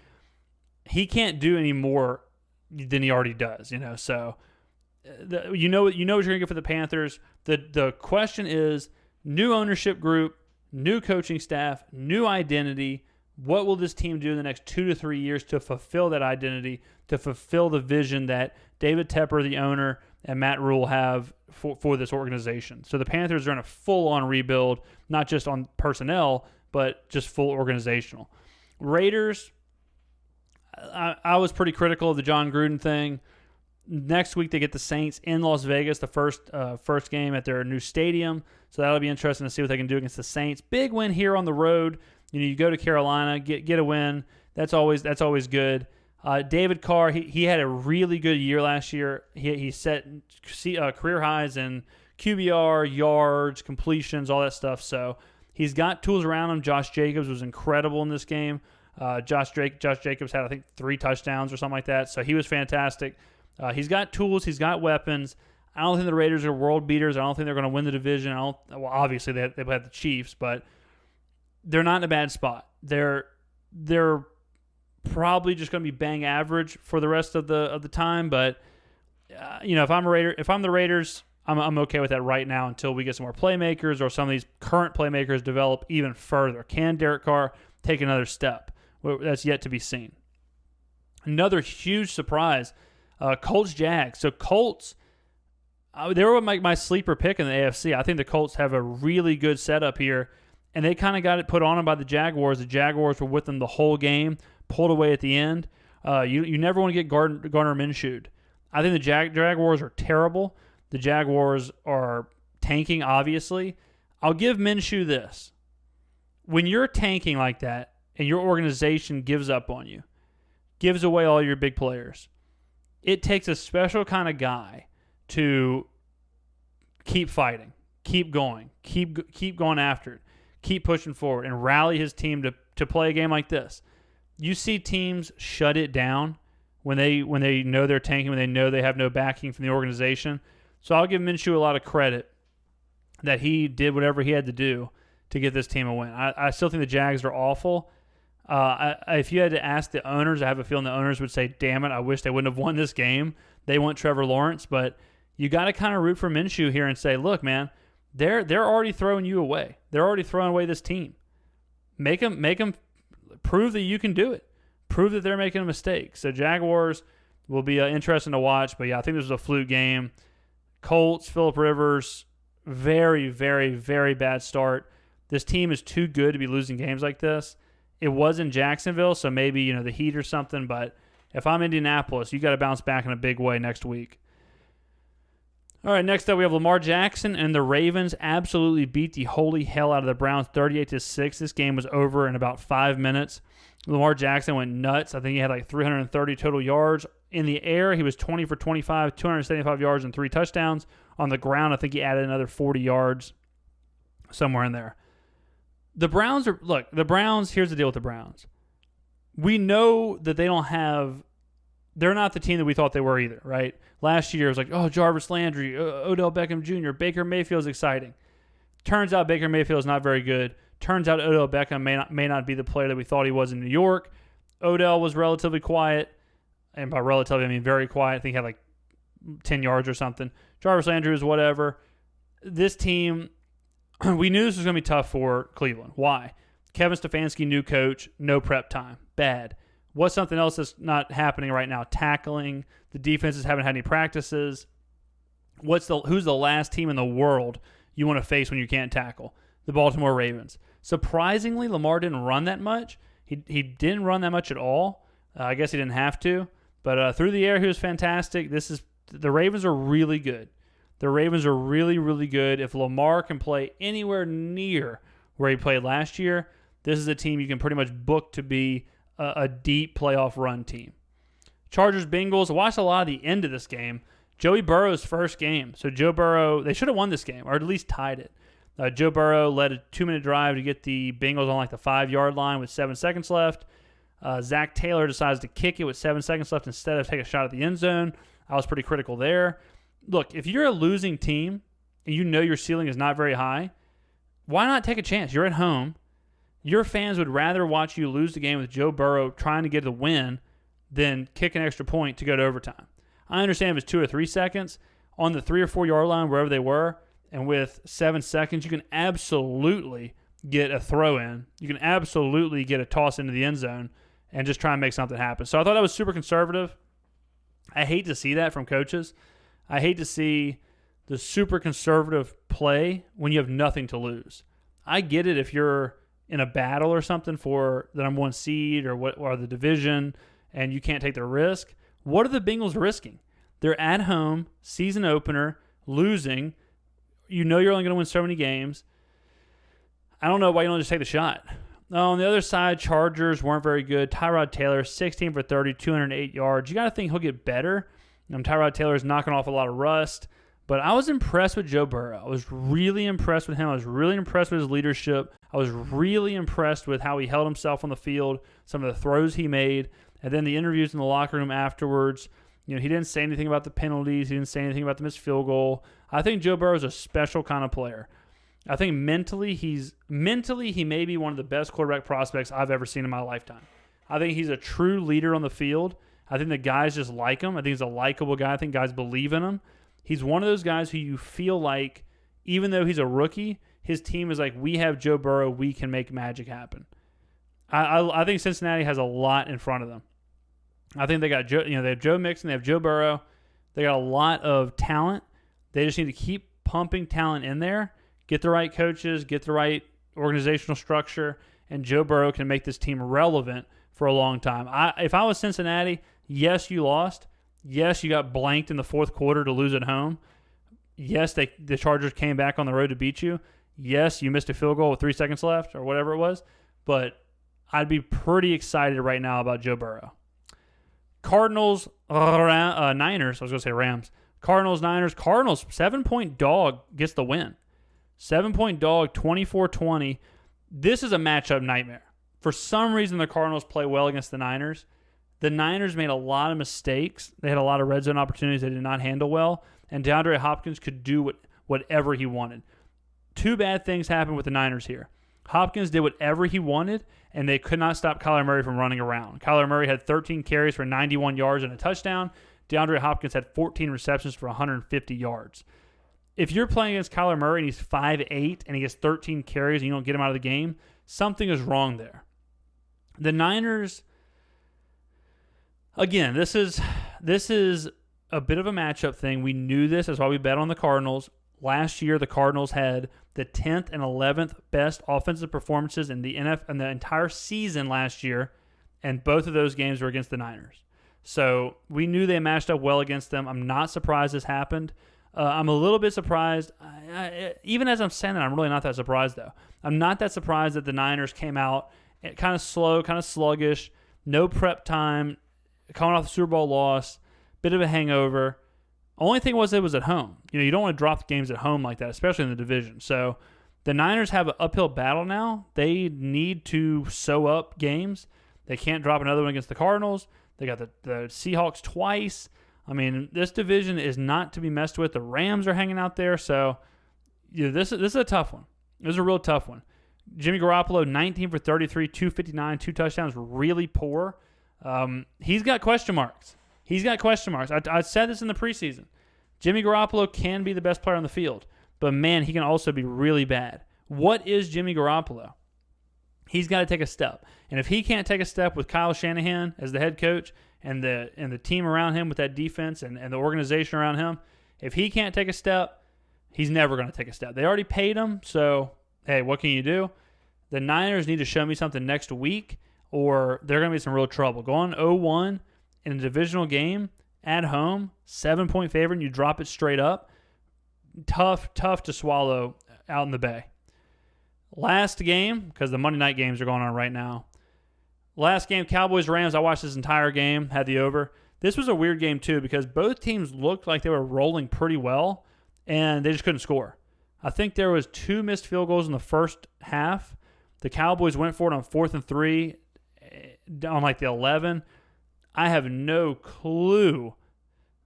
he can't do any more than he already does. So you know what you're going to get for the Panthers. The question is, new ownership group, new coaching staff, new identity. What will this team do in the next 2 to 3 years to fulfill that identity, to fulfill the vision that David Tepper, the owner, and Matt Rule have for this organization? So the Panthers are in a full-on rebuild, not just on personnel, but just full organizational. Raiders, I was pretty critical of the John Gruden thing. Next week they get the Saints in Las Vegas, the first game at their new stadium. So that'll be interesting to see what they can do against the Saints. Big win here on the road. You go to Carolina, get a win. That's always good. David Carr, he had a really good year last year. He set career highs in QBR, yards, completions, all that stuff. So he's got tools around him. Josh Jacobs was incredible in this game. Josh Jacobs had, I think, 3 touchdowns or something like that. So he was fantastic. He's got tools. He's got weapons. I don't think the Raiders are world beaters. I don't think they're going to win the division. Obviously they have the Chiefs, but they're not in a bad spot. They're probably just going to be bang average for the rest of the time. But if I'm the Raiders, I'm okay with that right now until we get some more playmakers or some of these current playmakers develop even further. Can Derek Carr take another step? Well, that's yet to be seen. Another huge surprise, Colts-Jags. So Colts, they were my sleeper pick in the AFC. I think the Colts have a really good setup here, and they kind of got it put on them by the Jaguars. The Jaguars were with them the whole game, pulled away at the end. You never want to get Gardner Minshew'd. I think the Jaguars are terrible. The Jaguars are tanking, obviously. I'll give Minshew this. When you're tanking like that and your organization gives up on you, gives away all your big players, it takes a special kind of guy to keep fighting, keep going, keep going after it, keep pushing forward, and rally his team to play a game like this. You see teams shut it down when they know they're tanking, when they know they have no backing from the organization. So I'll give Minshew a lot of credit that he did whatever he had to do to get this team a win. I still think the Jags are awful. If you had to ask the owners, I have a feeling the owners would say, damn it, I wish they wouldn't have won this game. They want Trevor Lawrence, but you got to kind of root for Minshew here and say, look, man, they're already throwing you away. They're already throwing away this team. Make them prove that you can do it. Prove that they're making a mistake. So Jaguars will be interesting to watch, but yeah, I think this was a fluke game. Colts, Phillip Rivers, very, very, very bad start. This team is too good to be losing games like this. It was in Jacksonville, so maybe the heat or something, but if I'm Indianapolis, you got to bounce back in a big way next week. All right, next up we have Lamar Jackson and the Ravens absolutely beat the holy hell out of the Browns 38-6. This game was over in about 5 minutes. Lamar Jackson went nuts. I think he had like 330 total yards. In the air, he was 20 for 25, 275 yards and 3 touchdowns. On the ground, I think he added another 40 yards somewhere in there. The Browns, here's the deal with the Browns. We know that they're not the team that we thought they were either, right? Last year, it was like, oh, Jarvis Landry, Odell Beckham Jr., Baker Mayfield's exciting. Turns out Baker Mayfield is not very good. Turns out Odell Beckham may not be the player that we thought he was in New York. Odell was relatively quiet, and by relatively, I mean very quiet. I think he had like 10 yards or something. Jarvis Landry was whatever. This team, we knew this was going to be tough for Cleveland. Why? Kevin Stefanski, new coach, no prep time. Bad. What's something else that's not happening right now? Tackling. The defenses haven't had any practices. Who's the last team in the world you want to face when you can't tackle? The Baltimore Ravens. Surprisingly, Lamar didn't run that much. He didn't run that much at all. I guess he didn't have to. But through the air, he was fantastic. The Ravens are really good. The Ravens are really, really good. If Lamar can play anywhere near where he played last year, this is a team you can pretty much book to be a deep playoff run team. Chargers-Bengals, I watched a lot of the end of this game. Joey Burrow's first game. So Joe Burrow, they should have won this game, or at least tied it. Joe Burrow led a 2-minute drive to get the Bengals on like the 5-yard line with 7 seconds left. Zach Taylor decides to kick it with 7 seconds left instead of take a shot at the end zone. I was pretty critical there. Look, if you're a losing team and you know your ceiling is not very high, why not take a chance? You're at home. Your fans would rather watch you lose the game with Joe Burrow trying to get the win than kick an extra point to go to overtime. I understand if it's 2 or 3 seconds. On the 3 or 4 yard line, wherever they were, and with 7 seconds, you can absolutely get a throw in. You can absolutely get a toss into the end zone and just try and make something happen. So I thought that was super conservative. I hate to see that from coaches. I hate to see the super conservative play when you have nothing to lose. I get it if you're in a battle or something for the number 1 seed or the division and you can't take the risk. What are the Bengals risking? They're at home, season opener, losing. You know you're only going to win so many games. I don't know why you don't just take the shot. On the other side, Chargers weren't very good. Tyrod Taylor, 16 for 30, 208 yards. You got to think he'll get better. Tyrod Taylor's knocking off a lot of rust. But I was impressed with Joe Burrow. I was really impressed with him. I was really impressed with his leadership. I was really impressed with how he held himself on the field, some of the throws he made, and then the interviews in the locker room afterwards. He didn't say anything about the penalties. He didn't say anything about the missed field goal. I think Joe Burrow is a special kind of player. I think mentally he may be one of the best quarterback prospects I've ever seen in my lifetime. I think he's a true leader on the field. I think the guys just like him. I think he's a likable guy. I think guys believe in him. He's one of those guys who you feel like, even though he's a rookie, his team is like, we have Joe Burrow, we can make magic happen. I think Cincinnati has a lot in front of them. I think they got they have Joe Mixon, they have Joe Burrow. They got a lot of talent. They just need to keep pumping talent in there, get the right coaches, get the right organizational structure, and Joe Burrow can make this team relevant for a long time. If I was Cincinnati, yes, you lost. Yes, you got blanked in the fourth quarter to lose at home. Yes, the Chargers came back on the road to beat you. Yes, you missed a field goal with 3 seconds left or whatever it was. But I'd be pretty excited right now about Joe Burrow. Cardinals, Niners. I was going to say Rams. Cardinals, Niners. Cardinals, 7-point dog gets the win. 7-point dog, 24-20. This is a matchup nightmare. For some reason, the Cardinals play well against the Niners. The Niners made a lot of mistakes. They had a lot of red zone opportunities they did not handle well. And DeAndre Hopkins could do whatever he wanted. Two bad things happened with the Niners here. Hopkins did whatever he wanted, and they could not stop Kyler Murray from running around. Kyler Murray had 13 carries for 91 yards and a touchdown. DeAndre Hopkins had 14 receptions for 150 yards. If you're playing against Kyler Murray and he's 5'8", and he gets 13 carries and you don't get him out of the game, something is wrong there. The Niners, again, this is a bit of a matchup thing. We knew this. That's why we bet on the Cardinals. Last year, the Cardinals had the 10th and 11th best offensive performances in the entire season last year, and both of those games were against the Niners. So we knew they matched up well against them. I'm not surprised this happened. I'm a little bit surprised. Even as I'm saying that, I'm really not that surprised, though. I'm not that surprised that the Niners came out kind of slow, kind of sluggish, no prep time, coming off the Super Bowl loss, bit of a hangover. Only thing was it was at home. You don't want to drop games at home like that, especially in the division. So the Niners have an uphill battle now. They need to sew up games. They can't drop another one against the Cardinals. They got the Seahawks twice. I mean, this division is not to be messed with. The Rams are hanging out there. So this is a tough one. This is a real tough one. Jimmy Garoppolo, 19 for 33, 259, 2 touchdowns, really poor. He's got question marks. I said this in the preseason. Jimmy Garoppolo can be the best player on the field, but man, he can also be really bad. What is Jimmy Garoppolo? He's got to take a step. And if he can't take a step with Kyle Shanahan as the head coach and the team around him with that defense and the organization around him, if he can't take a step, he's never going to take a step. They already paid him, so, hey, what can you do? The Niners need to show me something next week, or they're going to be in some real trouble. Going 0-1 in a divisional game at home, 7-point favorite, and you drop it straight up. Tough to swallow out in the Bay. Last game, because the Monday night games are going on right now. Last game, Cowboys Rams. I watched this entire game, had the over. This was a weird game too because both teams looked like they were rolling pretty well, and they just couldn't score. I think there was 2 missed field goals in the first half. The Cowboys went for it on 4th and 3 on like the 11. I have no clue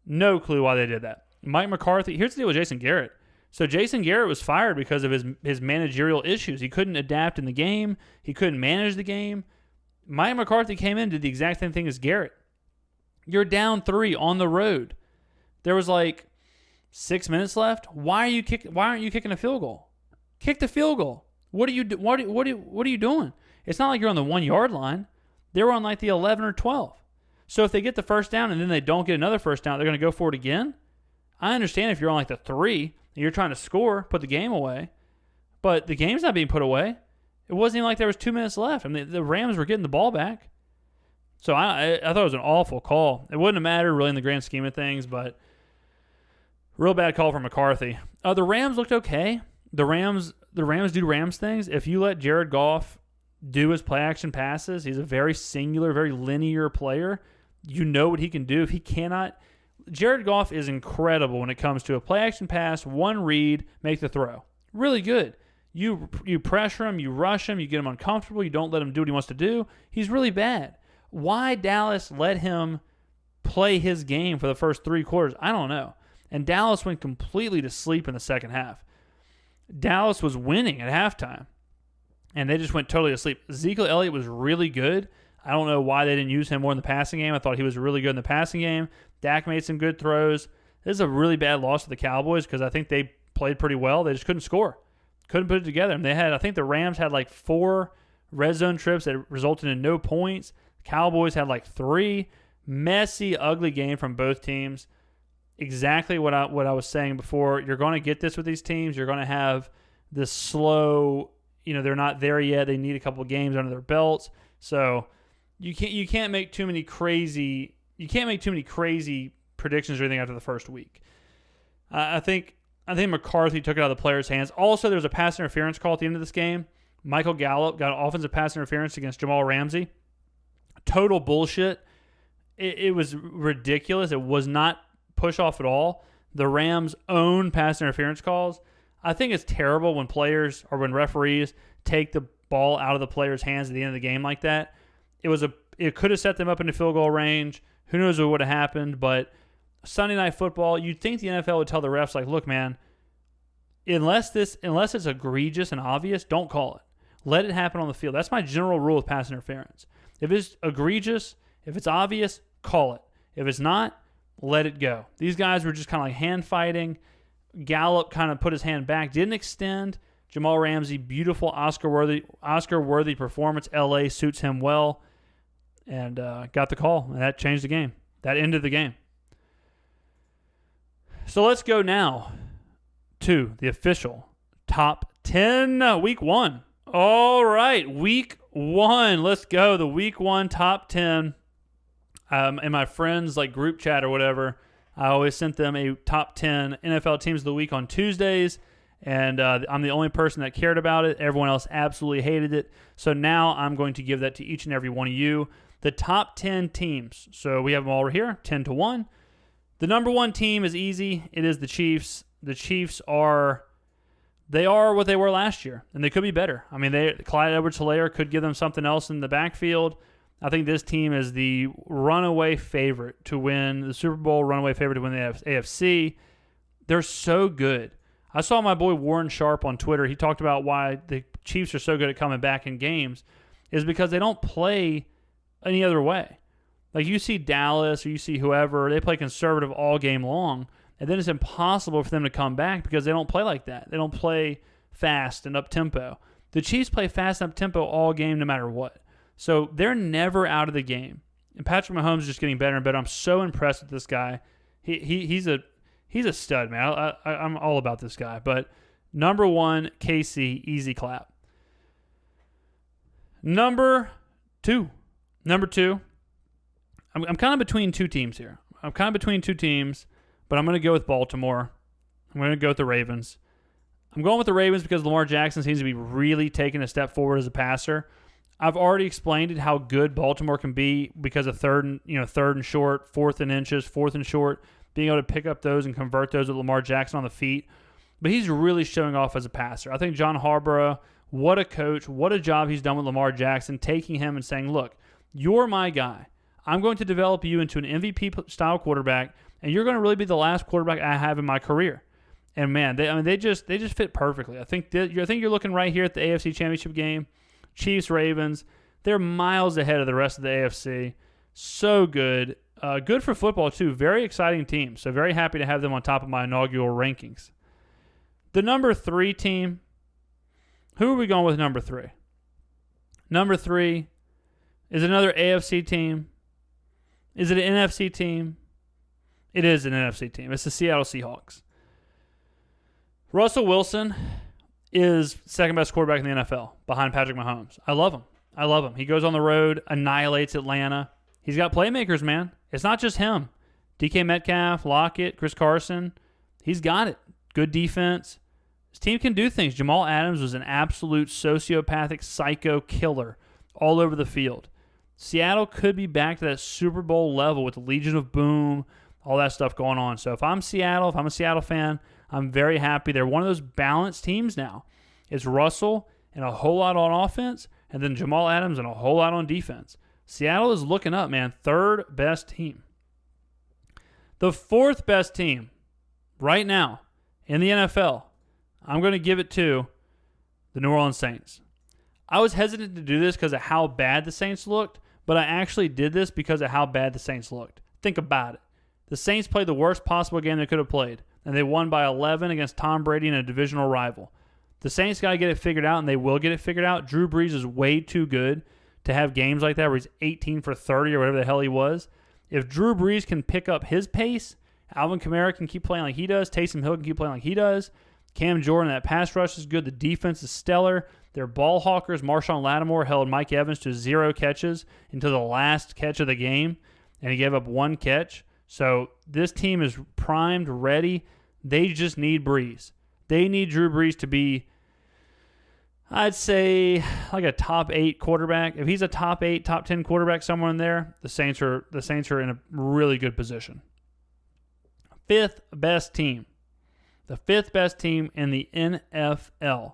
why they did that. Mike McCarthy, here's the deal with Jason Garrett. So Jason Garrett was fired because of his managerial issues. He couldn't adapt in the game. He couldn't manage the game. Mike McCarthy came in and did the exact same thing as Garrett. You're down 3 on the road. There was like 6 minutes left. Why aren't you kicking a field goal? Kick the field goal. What are you doing? It's not like you're on the 1 yard line. They were on like the 11 or 12. So if they get the first down and then they don't get another first down, they're going to go for it again. I understand if you're on like the 3 and you're trying to score, put the game away, but the game's not being put away. It wasn't even like there was 2 minutes left. I mean, the Rams were getting the ball back. So I thought it was an awful call. It wouldn't have mattered really in the grand scheme of things, but real bad call from McCarthy. The Rams looked okay. The Rams do Rams things. If you let Jared Goff do his play action passes, he's a very singular, very linear player. You know what he can do. If he cannot, Jared Goff is incredible when it comes to a play action pass, one read, make the throw. Really good. You pressure him, you rush him, you get him uncomfortable, you don't let him do what he wants to do. He's really bad. Why Dallas let him play his game for the first 3 quarters? I don't know. And Dallas went completely to sleep in the second half. Dallas was winning at halftime, and they just went totally asleep. Ezekiel Elliott was really good. I don't know why they didn't use him more in the passing game. I thought he was really good in the passing game. Dak made some good throws. This is a really bad loss to the Cowboys because I think they played pretty well. They just couldn't score. Couldn't put it together. And I think the Rams had like 4 red zone trips that resulted in no points. The Cowboys had like 3. Messy, ugly game from both teams. Exactly what I was saying before. You're going to get this with these teams. You're going to have this slow, they're not there yet. They need a couple of games under their belts. So you can't make too many crazy predictions or anything after the first week. I think McCarthy took it out of the players' hands. Also, there's a pass interference call at the end of this game. Michael Gallup got offensive pass interference against Jamal Ramsey. Total bullshit. It was ridiculous. It was not push off at all. The Rams' own pass interference calls. I think it's terrible when players or when referees take the ball out of the players' hands at the end of the game like that. It could have set them up into field goal range. Who knows what would have happened? But Sunday Night Football, you'd think the NFL would tell the refs, like, look, man, unless it's egregious and obvious, don't call it. Let it happen on the field. That's my general rule with pass interference. If it's egregious, if it's obvious, call it. If it's not, let it go. These guys were just kind of like hand fighting. Gallup kind of put his hand back, didn't extend. Jamal Ramsey, beautiful Oscar-worthy performance. LA suits him well, and got the call, and that changed the game. That ended the game. So let's go now to the official top 10 week 1. All right, week 1. Let's go. The week 1 top 10. In my friends' group chat or whatever, I always sent them a top 10 NFL teams of the week on Tuesdays, and I'm the only person that cared about it. Everyone else absolutely hated it. So now I'm going to give that to each and every one of you. The top 10 teams. So we have them all right here, 10-1. The number 1 team is easy. It is the Chiefs. The Chiefs are what they were last year, and they could be better. I mean, Clyde Edwards-Helaire could give them something else in the backfield. I think this team is the runaway favorite to win the Super Bowl, runaway favorite to win the AFC. They're so good. I saw my boy Warren Sharp on Twitter. He talked about why the Chiefs are so good at coming back in games is because they don't play any other way. Like you see Dallas or you see whoever, they play conservative all game long, and then it's impossible for them to come back because they don't play like that. They don't play fast and up-tempo. The Chiefs play fast and up-tempo all game no matter what. So they're never out of the game. And Patrick Mahomes is just getting better and better. I'm so impressed with this guy. He's a stud, man. I'm all about this guy. But number 1, KC, easy clap. Number 2, I'm kind of between 2 teams here. I'm kind of between 2 teams, but I'm going to go with Baltimore. I'm going to go with the Ravens. I'm going with the Ravens because Lamar Jackson seems to be really taking a step forward as a passer. I've already explained how good Baltimore can be because of third and short, 4th and inches, 4th and short, being able to pick up those and convert those with Lamar Jackson on the feet. But he's really showing off as a passer. I think John Harbaugh, what a coach, what a job he's done with Lamar Jackson, taking him and saying, look, you're my guy. I'm going to develop you into an MVP-style quarterback, and you're going to really be the last quarterback I have in my career. And, man, they just fit perfectly. I think you're looking right here at the AFC Championship game. Chiefs, Ravens, they're miles ahead of the rest of the AFC. So good. Good for football, too. Very exciting team. So very happy to have them on top of my inaugural rankings. The number 3 team, who are we going with number 3? Number 3 is another AFC team. Is it an NFC team? It is an NFC team. It's the Seattle Seahawks. Russell Wilson is second best quarterback in the NFL behind Patrick Mahomes. I love him. He goes on the road, annihilates Atlanta. He's got playmakers, man. It's not just him. DK Metcalf, Lockett, Chris Carson. He's got it. Good defense. His team can do things. Jamal Adams was an absolute sociopathic psycho killer all over the field. Seattle could be back to that Super Bowl level with the Legion of Boom, all that stuff going on. So if I'm a Seattle fan, I'm very happy. They're one of those balanced teams now. It's Russell and a whole lot on offense, and then Jamal Adams and a whole lot on defense. Seattle is looking up, man. 3rd best team. The fourth best team right now in the NFL, I'm going to give it to the New Orleans Saints. I was hesitant to do this because of how bad the Saints looked, but I actually did this because of how bad the Saints looked. Think about it. The Saints played the worst possible game they could have played, and they won by 11 against Tom Brady and a divisional rival. The Saints got to get it figured out, and they will get it figured out. Drew Brees is way too good to have games like that where he's 18 for 30 or whatever the hell he was. If Drew Brees can pick up his pace, Alvin Kamara can keep playing like he does, Taysom Hill can keep playing like he does, Cam Jordan, that pass rush is good, the defense is stellar, their ball hawkers, Marshawn Lattimore, held Mike Evans to 0 catches until the last catch of the game, and he gave up 1 catch. So this team is primed, ready. They just need Brees. They need Drew Brees to be, I'd say, like a top 8 quarterback. If he's a top 8, top 10 quarterback somewhere in there, the Saints are in a really good position. Fifth best team. The fifth best team in the NFL.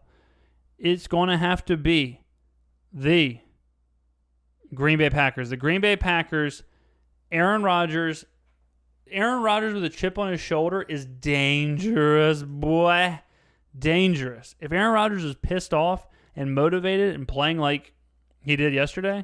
It's going to have to be the Green Bay Packers. The Green Bay Packers, Aaron Rodgers with a chip on his shoulder is dangerous, boy. Dangerous. If Aaron Rodgers is pissed off and motivated and playing like he did yesterday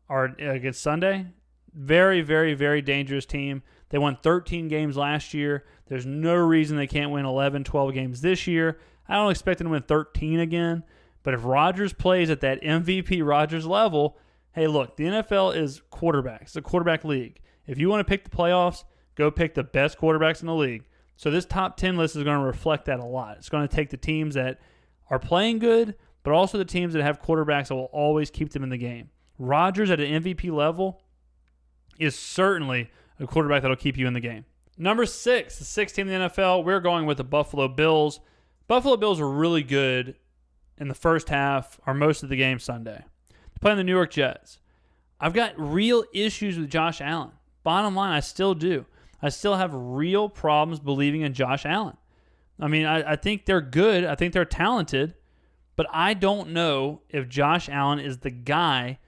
or against Sunday, very, very, very dangerous team. They won 13 games last year. There's no reason they can't win 11, 12 games this year. I don't expect them to win 13 again. But if Rodgers plays at that MVP Rodgers level, hey, look, the NFL is quarterbacks. It's a quarterback league. If you want to pick the playoffs, go pick the best quarterbacks in the league. So this top 10 list is going to reflect that a lot. It's going to take the teams that are playing good, but also the teams that have quarterbacks that will always keep them in the game. Rodgers at an MVP level is certainly a quarterback that will keep you in the game. Number 6, the sixth team in the NFL, we're going with the Buffalo Bills. Buffalo Bills were really good in the first half or most of the game Sunday. They're playing the New York Jets. I've got real issues with Josh Allen. Bottom line, I still do. I still have real problems believing in Josh Allen. I mean, I think they're good. I think they're talented. But I don't know if Josh Allen is the guy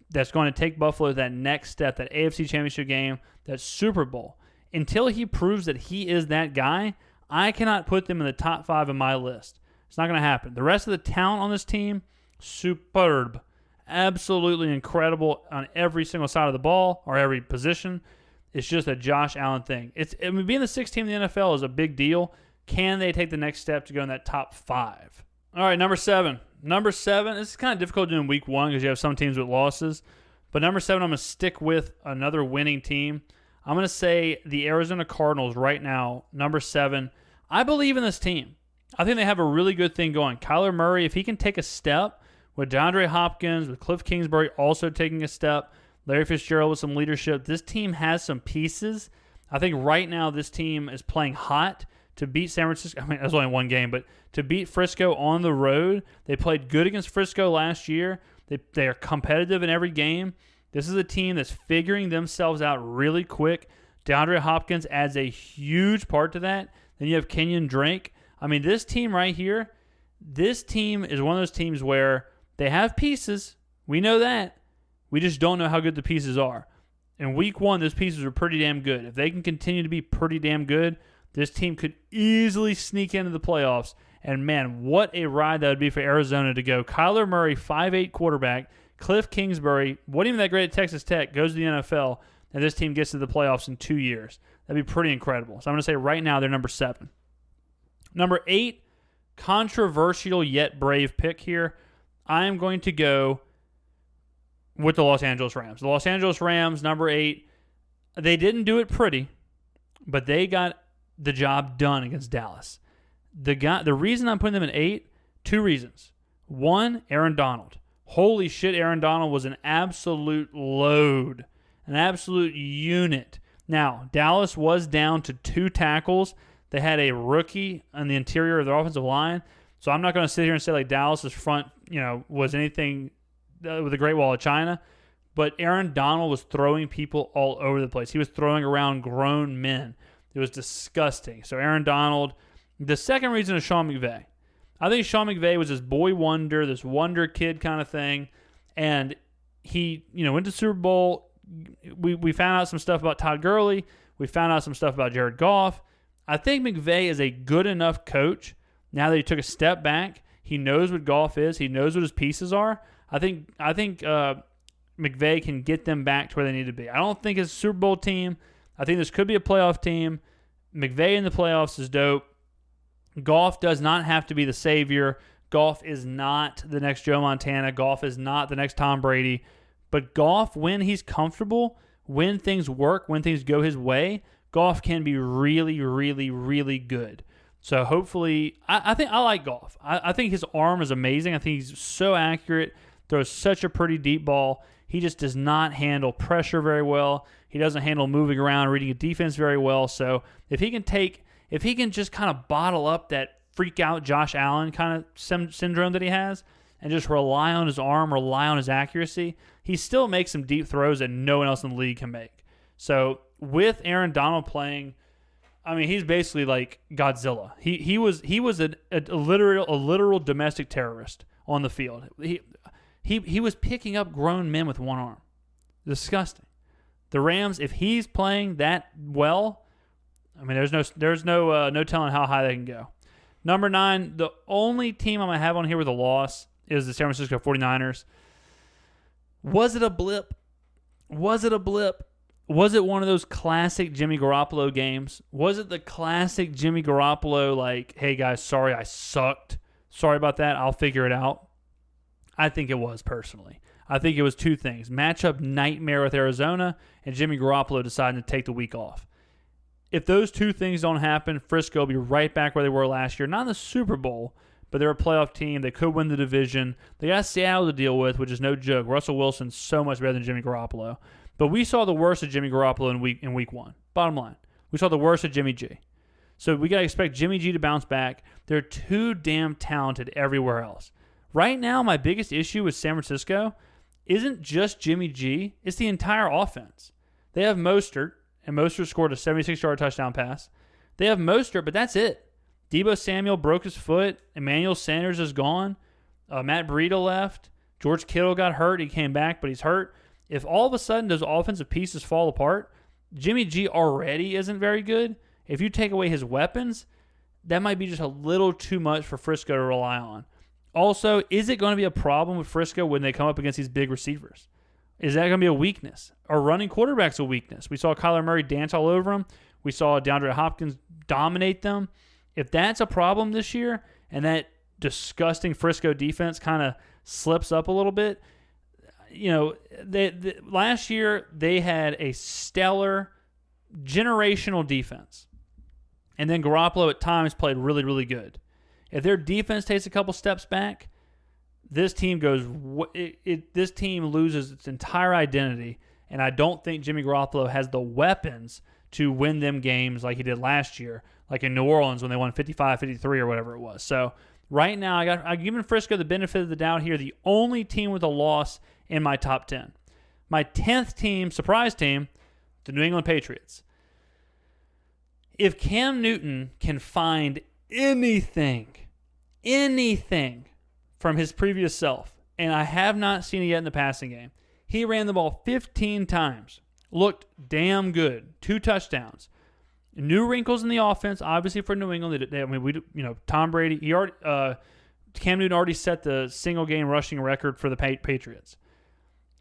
that's going to take Buffalo to that next step, that AFC Championship game, that Super Bowl. Until he proves that he is that guy, I cannot put them in the top 5 of my list. It's not going to happen. The rest of the talent on this team, superb. Absolutely incredible on every single side of the ball or every position. It's just a Josh Allen thing. Being the sixth team in the NFL is a big deal. Can they take the next step to go in that top 5? All right, number 7. Number 7, this is kind of difficult to do in week 1 because you have some teams with losses. But number 7, I'm going to stick with another winning team. I'm going to say the Arizona Cardinals right now, number 7. I believe in this team. I think they have a really good thing going. Kyler Murray, if he can take a step with DeAndre Hopkins, with Cliff Kingsbury also taking a step, Larry Fitzgerald with some leadership, this team has some pieces. I think right now this team is playing hot to beat San Francisco. I mean, that's only one game, but to beat Frisco on the road. They played good against Frisco last year. They are competitive in every game. This is a team that's figuring themselves out really quick. DeAndre Hopkins adds a huge part to that. Then you have Kenyon Drake. I mean, this team right here, this team is one of those teams where they have pieces. We know that. We just don't know how good the pieces are. In week 1, those pieces are pretty damn good. If they can continue to be pretty damn good, this team could easily sneak into the playoffs. And, man, what a ride that would be for Arizona to go. Kyler Murray, 5'8" quarterback. Cliff Kingsbury, wasn't even that great at Texas Tech, goes to the NFL, and this team gets to the playoffs in 2 years. That'd be pretty incredible. So I'm going to say right now they're number 7. Number 8, controversial yet brave pick here. I am going to go with the Los Angeles Rams. The Los Angeles Rams, number 8, they didn't do it pretty, but they got the job done against Dallas. The reason I'm putting them in 8, 2 reasons. 1, Aaron Donald. Holy shit, Aaron Donald was an absolute load, an absolute unit. Now, Dallas was down to 2 tackles. They had a rookie on the interior of their offensive line. So I'm not going to sit here and say like Dallas's front, was anything with the Great Wall of China. But Aaron Donald was throwing people all over the place. He was throwing around grown men. It was disgusting. So Aaron Donald. The second reason is Sean McVay. I think Sean McVay was this boy wonder, this wonder kid kind of thing. And he, went to Super Bowl. We found out some stuff about Todd Gurley. We found out some stuff about Jared Goff. I think McVay is a good enough coach now that he took a step back. He knows what Goff is. He knows what his pieces are. I think McVay can get them back to where they need to be. I don't think it's a Super Bowl team. I think this could be a playoff team. McVay in the playoffs is dope. Goff does not have to be the savior. Goff is not the next Joe Montana. Goff is not the next Tom Brady. But Goff, when he's comfortable, when things work, when things go his way, Goff can be really, really, really good. So hopefully, I think I like Goff. I think his arm is amazing. I think he's so accurate, throws such a pretty deep ball. He just does not handle pressure very well. He doesn't handle moving around, reading a defense very well. So if he can just kind of bottle up that freak out Josh Allen kind of syndrome that he has and just rely on his arm, rely on his accuracy, he still makes some deep throws that no one else in the league can make. So with Aaron Donald playing, I mean, he's basically like Godzilla. He was a literal domestic terrorist on the field. He was picking up grown men with one arm. Disgusting. The Rams, if he's playing that well, I mean, there's no telling how high they can go. Number 9, the only team I'm going to have on here with a loss is the San Francisco 49ers. Was it a blip? Was it a blip? Was it one of those classic Jimmy Garoppolo games? Was it the classic Jimmy Garoppolo, like, hey, guys, sorry I sucked. Sorry about that. I'll figure it out. I think it was, personally. I think it was two things. Matchup nightmare with Arizona and Jimmy Garoppolo deciding to take the week off. If those two things don't happen, Frisco will be right back where they were last year. Not in the Super Bowl, but they're a playoff team. They could win the division. They got Seattle to deal with, which is no joke. Russell Wilson's so much better than Jimmy Garoppolo. But we saw the worst of Jimmy Garoppolo in week 1. Bottom line. We saw the worst of Jimmy G. So we got to expect Jimmy G to bounce back. They're too damn talented everywhere else. Right now, my biggest issue with San Francisco isn't just Jimmy G. It's the entire offense. They have Mostert, and Mostert scored a 76-yard touchdown pass. They have Mostert, but that's it. Deebo Samuel broke his foot. Emmanuel Sanders is gone. Matt Breida left. George Kittle got hurt. He came back, but he's hurt. If all of a sudden those offensive pieces fall apart, Jimmy G already isn't very good. If you take away his weapons, that might be just a little too much for Frisco to rely on. Also, is it going to be a problem with Frisco when they come up against these big receivers? Is that going to be a weakness? Are running quarterbacks a weakness? We saw Kyler Murray dance all over them. We saw DeAndre Hopkins dominate them. If that's a problem this year and that disgusting Frisco defense kind of slips up a little bit, last year they had a stellar generational defense. And then Garoppolo at times played really, really good. If their defense takes a couple steps back, this team this team loses its entire identity, and I don't think Jimmy Garoppolo has the weapons to win them games like he did last year, like in New Orleans when they won 55-53 or whatever it was. So right now, I'm giving Frisco the benefit of the doubt here. The only team with a loss in my top 10. My 10th team, surprise team, the New England Patriots. If Cam Newton can find anything from his previous self, and I have not seen it yet in the passing game, he ran the ball 15 times, looked damn good, 2 touchdowns. New wrinkles in the offense, obviously for New England. Tom Brady, Cam Newton already set the single game rushing record for the Patriots.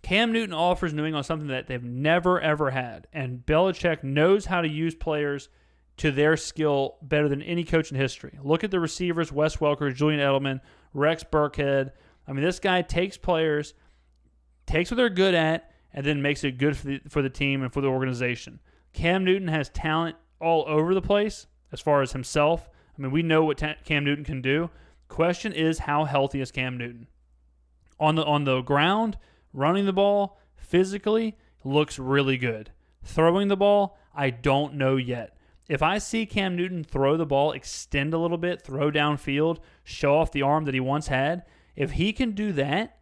Cam Newton offers New England something that they've never ever had, and Belichick knows how to use players to their skill better than any coach in history. Look at the receivers: Wes Welker, Julian Edelman, Rex Burkhead. I mean, this guy takes players, takes what they're good at, and then makes it good for the team and for the organization. Cam Newton has talent all over the place as far as himself. I mean, we know what Cam Newton can do. Question is, how healthy is Cam Newton? On the ground, running the ball, physically, looks really good. Throwing the ball, I don't know yet. If I see Cam Newton throw the ball, extend a little bit, throw downfield, show off the arm that he once had, if he can do that,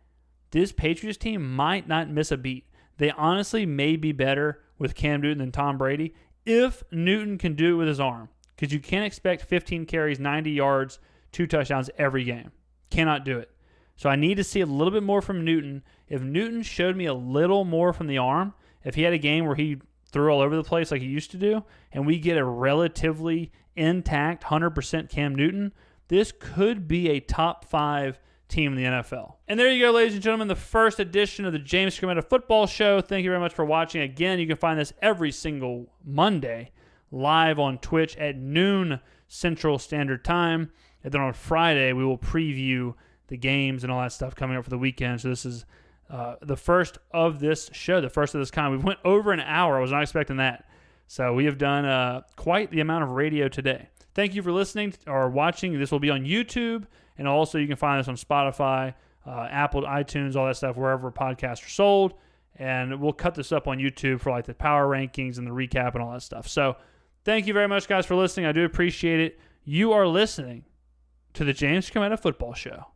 this Patriots team might not miss a beat. They honestly may be better with Cam Newton than Tom Brady if Newton can do it with his arm. Because you can't expect 15 carries, 90 yards, 2 touchdowns every game. Cannot do it. So I need to see a little bit more from Newton. If Newton showed me a little more from the arm, if he had a game where he threw all over the place like he used to do, and we get a relatively intact 100% Cam Newton, this could be a top 5 team in the NFL. And there you go, ladies and gentlemen, the first edition of the James Skrmetta Football Show. Thank you very much for watching. Again, you can find this every single Monday live on Twitch at noon Central Standard Time. And then on Friday, we will preview the games and all that stuff coming up for the weekend. So this is the first of this show, the first of this kind. We went over an hour. I was not expecting that. So we have done quite the amount of radio today. Thank you for listening or watching. This will be on YouTube, and also you can find us on Spotify, Apple, iTunes, all that stuff, wherever podcasts are sold. And we'll cut this up on YouTube for like the power rankings and the recap and all that stuff. So thank you very much, guys, for listening. I do appreciate it. You are listening to the James Skrmetta Football Show.